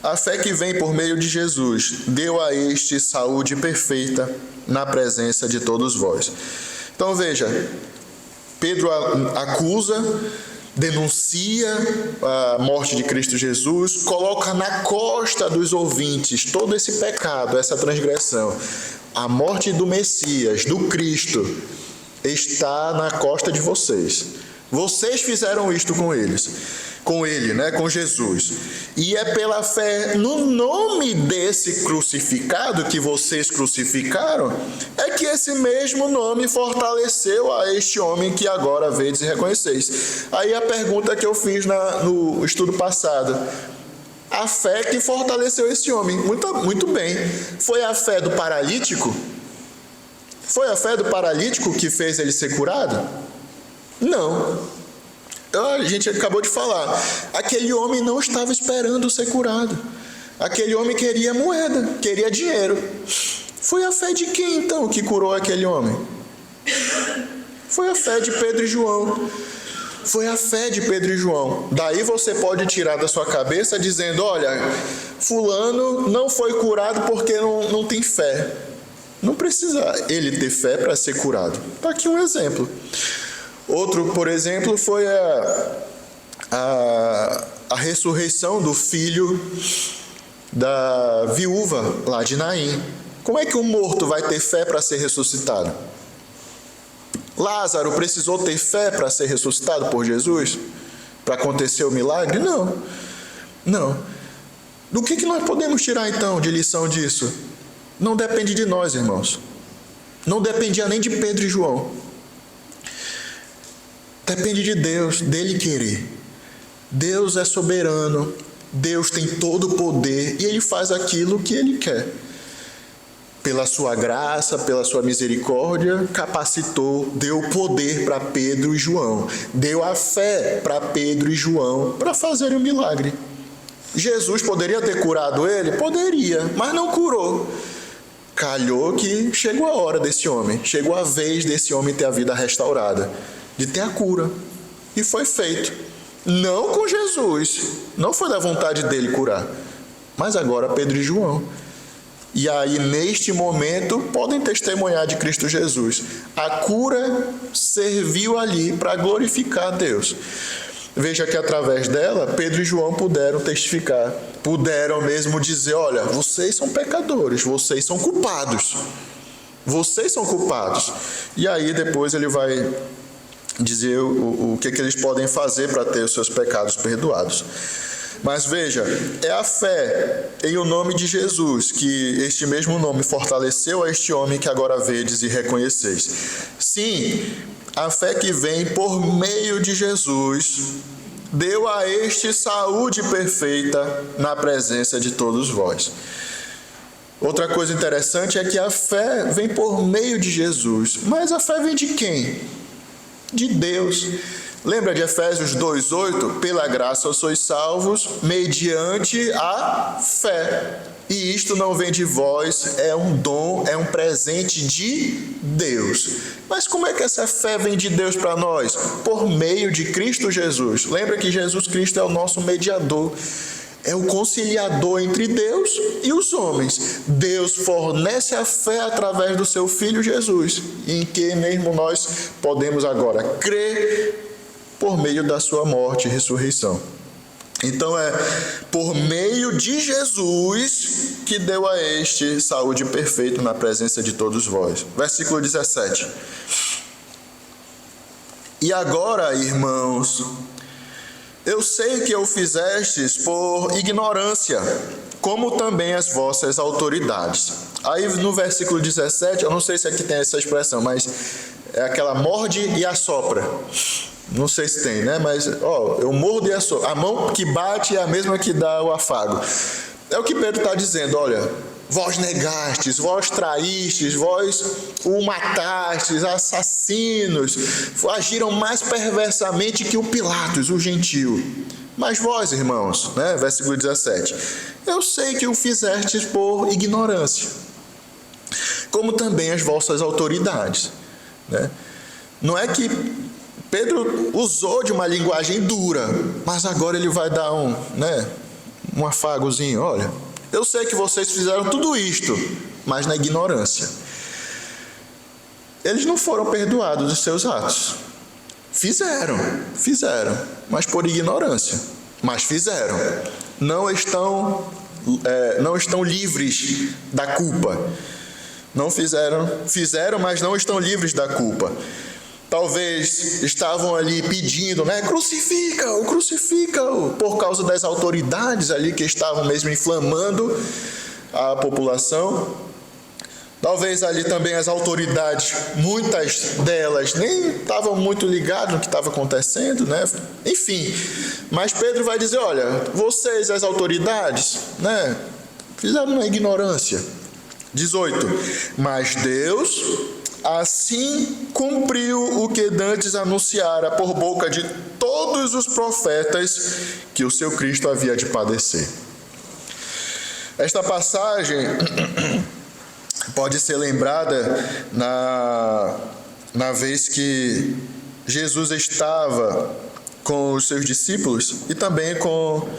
a fé que vem por meio de Jesus deu a este saúde perfeita na presença de todos vós. Então veja, Pedro acusa, denuncia a morte de Cristo Jesus, coloca na costa dos ouvintes todo esse pecado, essa transgressão. A morte do Messias, do Cristo, está na costa de vocês. Vocês fizeram isto com ele, né, com Jesus. E é pela fé no nome desse crucificado que vocês crucificaram, é que esse mesmo nome fortaleceu a este homem que agora vedes e reconheceis. Aí a pergunta que eu fiz no estudo passado: a fé que fortaleceu esse homem. Muito bem. Foi a fé do paralítico? Foi a fé do paralítico que fez ele ser curado? Não. A gente acabou de falar. Aquele homem não estava esperando ser curado. Aquele homem queria moeda, queria dinheiro. Foi a fé de quem então que curou aquele homem? Foi a fé de Pedro e João. Foi a fé de Pedro e João. Daí você pode tirar da sua cabeça dizendo: olha, fulano não foi curado porque não tem fé. Não precisa ele ter fé para ser curado. Está aqui um exemplo. Outro, por exemplo, foi a ressurreição do filho da viúva lá de Naim. Como é que um morto vai ter fé para ser ressuscitado? Lázaro precisou ter fé para ser ressuscitado por Jesus? Para acontecer o milagre? Não. Do que nós podemos tirar então de lição disso? Não depende de nós, irmãos. Não dependia nem de Pedro e João. Depende de Deus, dele querer. Deus é soberano, Deus tem todo o poder e ele faz aquilo que ele quer. Pela sua graça, pela sua misericórdia, capacitou, deu poder para Pedro e João, deu a fé para Pedro e João para fazerem o milagre. Jesus poderia ter curado ele? Poderia, mas não curou. Calhou que chegou a hora desse homem, chegou a vez desse homem ter a vida restaurada, de ter a cura. E foi feito. Não com Jesus, não foi da vontade dele curar, mas agora Pedro e João. E aí, neste momento, podem testemunhar de Cristo Jesus. A cura serviu ali para glorificar a Deus. Veja que através dela, Pedro e João puderam testificar, puderam mesmo dizer: olha, vocês são pecadores, vocês são culpados. Vocês são culpados. E aí depois ele vai dizer o que eles podem fazer para ter os seus pecados perdoados. Mas veja, é a fé em o nome de Jesus que este mesmo nome fortaleceu a este homem que agora vedes e reconheceis. Sim, a fé que vem por meio de Jesus deu a este saúde perfeita na presença de todos vós. Outra coisa interessante é que a fé vem por meio de Jesus. Mas a fé vem de quem? De Deus. Lembra de Efésios 2:8? Pela graça sois salvos mediante a fé. E isto não vem de vós, é um dom, é um presente de Deus. Mas como é que essa fé vem de Deus para nós? Por meio de Cristo Jesus. Lembra que Jesus Cristo é o nosso mediador, é o conciliador entre Deus e os homens. Deus fornece a fé através do seu Filho Jesus, em que mesmo nós podemos agora crer por meio da sua morte e ressurreição. Então é por meio de Jesus que deu a este saúde perfeita na presença de todos vós. Versículo 17. E agora, irmãos, eu sei que o fizestes por ignorância, como também as vossas autoridades. Aí no versículo 17, eu não sei se aqui tem essa expressão, mas é aquela morde e assopra. Não sei se tem, né? Mas, eu mordo e assopro. A mão que bate é a mesma que dá o afago. É o que Pedro está dizendo, olha, vós negastes, vós traístes, vós o matastes, assassinos, agiram mais perversamente que o Pilatos, o gentio. Mas vós, irmãos, né? Versículo 17, eu sei que o fizestes por ignorância, como também as vossas autoridades, né? Não é que Pedro usou de uma linguagem dura, mas agora ele vai dar um afagozinho. Olha, eu sei que vocês fizeram tudo isto, mas na ignorância. Eles não foram perdoados dos seus atos. Fizeram, mas por ignorância. Mas fizeram. Não estão livres da culpa. Não fizeram, mas não estão livres da culpa. Talvez estavam ali pedindo, crucifica-o, por causa das autoridades ali que estavam mesmo inflamando a população. Talvez ali também as autoridades, muitas delas nem estavam muito ligadas no que estava acontecendo, né? Enfim, mas Pedro vai dizer, olha, vocês, as autoridades, né, fizeram na ignorância. 18, mas Deus assim cumpriu o que dantes anunciara por boca de todos os profetas que o seu Cristo havia de padecer. Esta passagem pode ser lembrada na vez que Jesus estava com os seus discípulos e também com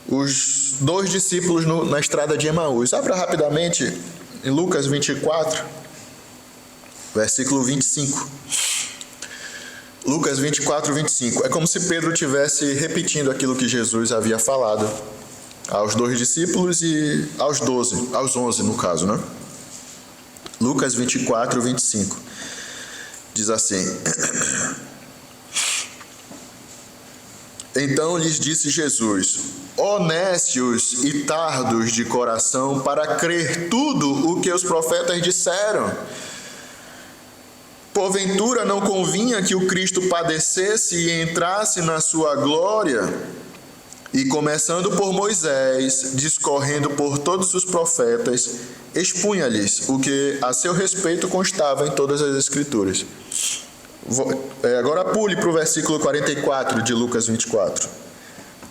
os 2 discípulos na estrada de Emaús. Abra rapidamente em Lucas 24, versículo 25. Lucas 24, 25. É como se Pedro estivesse repetindo aquilo que Jesus havia falado aos 2 discípulos e aos 11 no caso, né? Lucas 24, 25. Diz assim: Então lhes disse Jesus: ó nécios e tardos de coração, para crer tudo o que os profetas disseram. Porventura não convinha que o Cristo padecesse e entrasse na sua glória? E começando por Moisés, discorrendo por todos os profetas, expunha-lhes o que a seu respeito constava em todas as Escrituras. Agora pule para o versículo 44 de Lucas 24.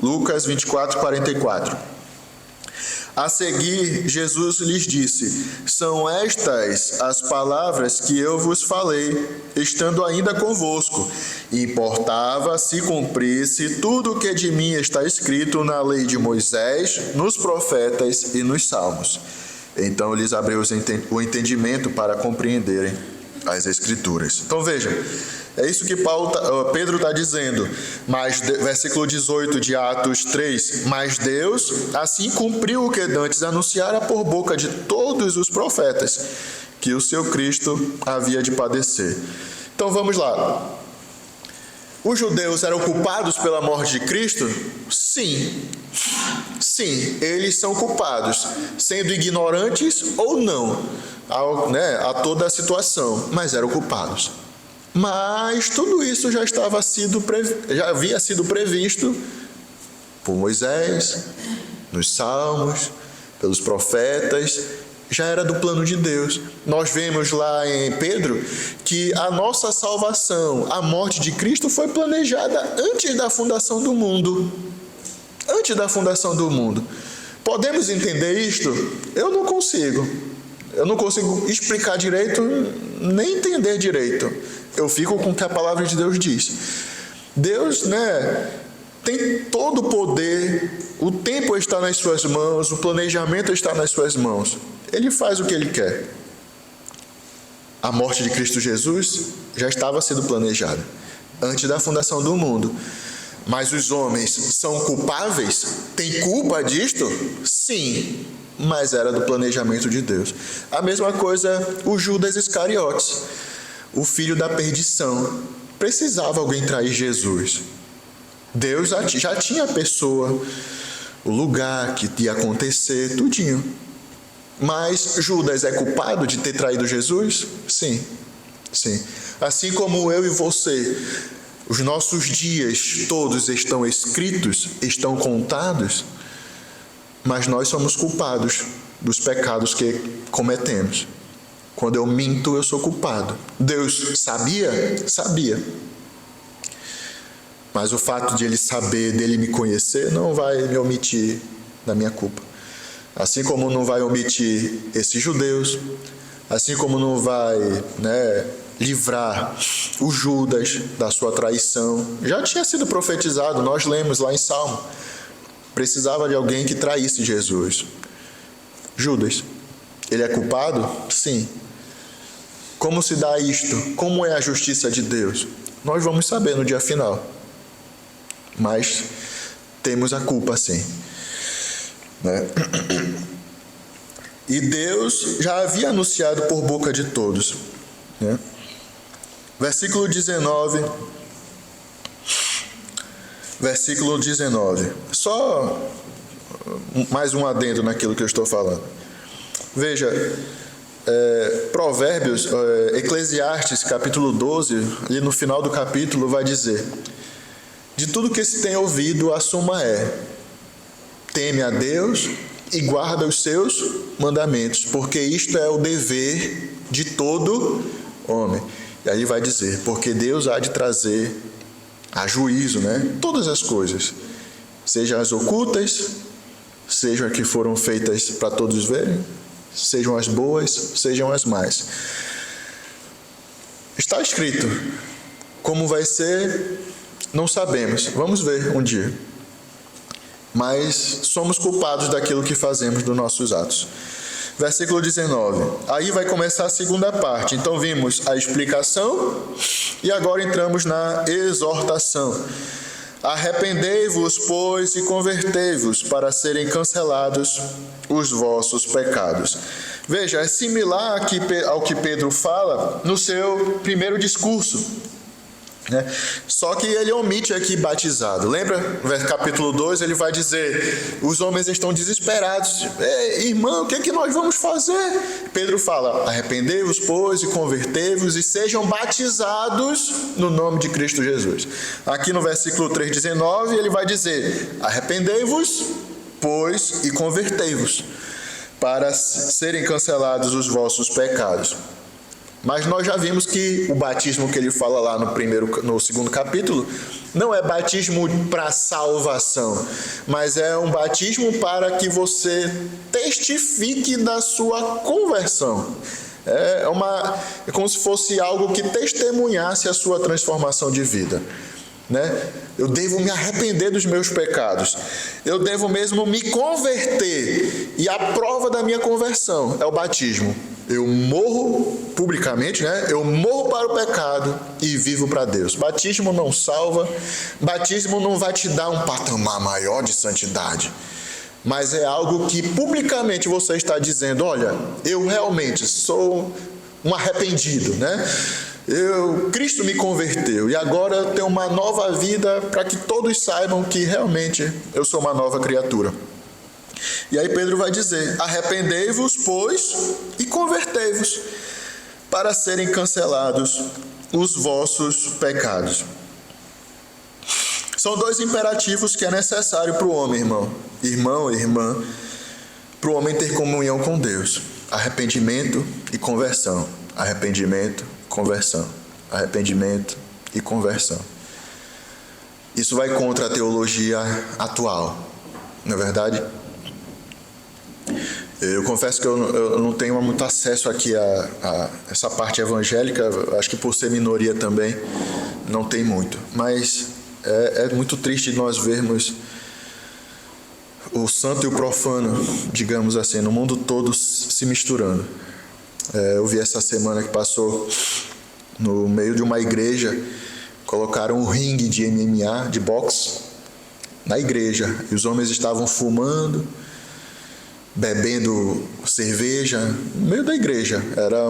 Lucas 24, 44. A seguir, Jesus lhes disse: são estas as palavras que eu vos falei, estando ainda convosco. Importava se cumprisse tudo o que de mim está escrito na lei de Moisés, nos profetas e nos salmos. Então lhes abriu o entendimento para compreenderem as Escrituras. Então vejam, é isso que Pedro está dizendo. Mas, versículo 18 de Atos 3, mas Deus assim cumpriu o que dantes anunciara por boca de todos os profetas, que o seu Cristo havia de padecer. Então vamos lá. Os judeus eram culpados pela morte de Cristo? Sim, eles são culpados, sendo ignorantes ou não a toda a situação, mas eram culpados. Mas tudo isso já havia sido previsto por Moisés, nos Salmos, pelos profetas. já era do plano de Deus. Nós vemos lá em Pedro que a nossa salvação, a morte de Cristo foi planejada antes da fundação do mundo. Antes da fundação do mundo. Podemos entender isto? Eu não consigo. Eu não consigo explicar direito, nem entender direito. Eu fico com o que a palavra de Deus diz. Deus, tem todo o poder, o tempo está nas suas mãos, o planejamento está nas suas mãos. Ele faz o que ele quer. A morte de Cristo Jesus já estava sendo planejada antes da fundação do mundo. Mas os homens são culpáveis? Tem culpa disto? Sim, mas era do planejamento de Deus. A mesma coisa o Judas Iscariotes, o filho da perdição. Precisava alguém trair Jesus. Deus já tinha a pessoa, o lugar que ia acontecer, tudinho. Mas Judas é culpado de ter traído Jesus? Sim, sim. Assim como eu e você, os nossos dias todos estão escritos, estão contados, mas nós somos culpados dos pecados que cometemos. Quando eu minto, eu sou culpado. Deus sabia? Sabia. Mas o fato de ele saber, dele me conhecer, não vai me omitir da minha culpa. Assim como não vai omitir esses judeus, assim como não vai, livrar o Judas da sua traição. Já tinha sido profetizado, nós lemos lá em Salmo. Precisava de alguém que traísse Jesus. Judas, ele é culpado? Sim. Como se dá isto? Como é a justiça de Deus? Nós vamos saber no dia final. Mas temos a culpa, sim. E Deus já havia anunciado por boca de todos. Versículo 19. Só mais um adendo naquilo que eu estou falando. Veja, Provérbios, Eclesiastes, capítulo 12, ali no final do capítulo vai dizer: de tudo que se tem ouvido, a suma é: teme a Deus e guarda os seus mandamentos, porque isto é o dever de todo homem. E aí vai dizer: porque Deus há de trazer a juízo, todas as coisas, sejam as ocultas, sejam as que foram feitas para todos verem, sejam as boas, sejam as más. Está escrito. Como vai ser, não sabemos. Vamos ver um dia. Mas somos culpados daquilo que fazemos dos nossos atos. Versículo 19. Aí vai começar a segunda parte. Então vimos a explicação e agora entramos na exortação. Arrependei-vos, pois, e convertei-vos, para serem cancelados os vossos pecados. Veja, é similar ao que Pedro fala no seu primeiro discurso. Só que ele omite aqui batizado. Lembra? Capítulo 2, ele vai dizer: os homens estão desesperados. Irmão, o que é que nós vamos fazer? Pedro fala: arrependei-vos, pois, e convertei-vos, e sejam batizados no nome de Cristo Jesus. Aqui no versículo 3:19, ele vai dizer: arrependei-vos, pois, e convertei-vos, para serem cancelados os vossos pecados. Mas nós já vimos que o batismo que ele fala lá no segundo capítulo não é batismo para salvação, mas é um batismo para que você testifique da sua conversão. É como se fosse algo que testemunhasse a sua transformação de vida. Eu devo me arrepender dos meus pecados. Eu devo mesmo me converter. E a prova da minha conversão é o batismo. Eu morro publicamente, eu morro para o pecado e vivo para Deus. Batismo não salva. Batismo não vai te dar um patamar maior de santidade. Mas é algo que publicamente você está dizendo: olha, eu realmente sou um arrependido, Cristo me converteu e agora eu tenho uma nova vida, para que todos saibam que realmente eu sou uma nova criatura. E aí Pedro vai dizer: arrependei-vos, pois, e convertei-vos, para serem cancelados os vossos pecados. São dois imperativos que é necessário para o homem, irmão e irmã, para o homem ter comunhão com Deus: arrependimento e conversão. Arrependimento, conversão. Arrependimento e conversão. Isso vai contra a teologia atual, não é verdade? Eu confesso que eu não tenho muito acesso aqui a essa parte evangélica, acho que por ser minoria também não tem muito. Mas é muito triste nós vermos o santo e o profano, digamos assim, no mundo todo se misturando. Eu vi essa semana que passou, no meio de uma igreja, colocaram um ringue de MMA, de boxe, na igreja. E os homens estavam fumando, bebendo cerveja, no meio da igreja. Era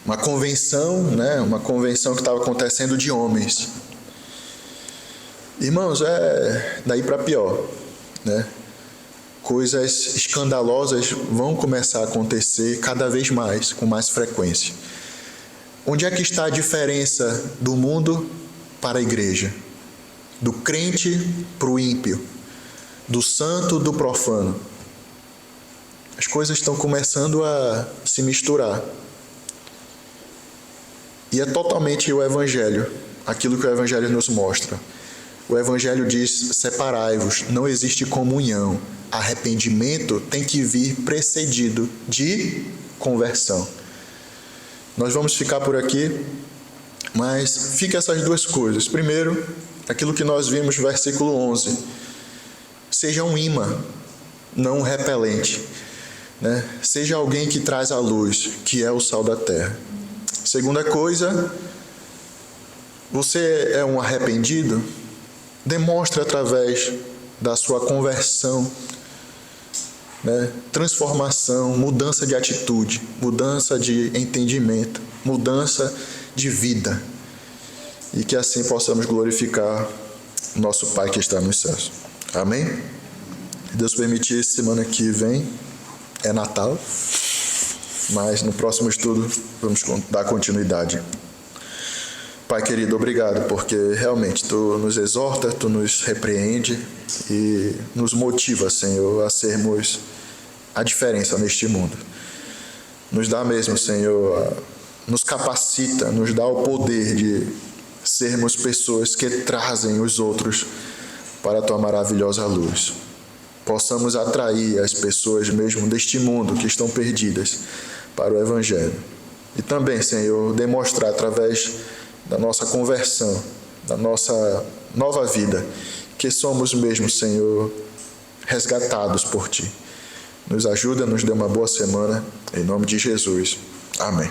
uma convenção, né? Uma convenção que estava acontecendo de homens. Irmãos, daí para pior, né? Coisas escandalosas vão começar a acontecer cada vez mais, com mais frequência. Onde é que está a diferença do mundo para a igreja? Do crente para o ímpio? Do santo do profano? As coisas estão começando a se misturar. E é totalmente o Evangelho, aquilo que o Evangelho nos mostra. O Evangelho diz: separai-vos, não existe comunhão. Arrependimento tem que vir precedido de conversão. Nós vamos ficar por aqui, mas fica essas duas coisas. Primeiro, aquilo que nós vimos no versículo 11. Seja um imã, não um repelente, né? Seja alguém que traz a luz, que é o sal da terra. Segunda coisa, você é um arrependido? Demonstre através da sua conversão, né? Transformação, mudança de atitude, mudança de entendimento, mudança de vida. E que assim possamos glorificar nosso Pai que está nos céus. Amém? Se Deus permitir, semana que vem é Natal, mas no próximo estudo vamos dar continuidade. Pai querido, obrigado, porque realmente Tu nos exorta, Tu nos repreende e nos motiva, Senhor, a sermos a diferença neste mundo. Nos dá mesmo, Senhor, nos capacita, nos dá o poder de sermos pessoas que trazem os outros para a Tua maravilhosa luz. Possamos atrair as pessoas mesmo deste mundo que estão perdidas para o Evangelho. E também, Senhor, demonstrar através da nossa conversão, da nossa nova vida, que somos mesmo, Senhor, resgatados por Ti. Nos ajuda, nos dê uma boa semana, em nome de Jesus. Amém.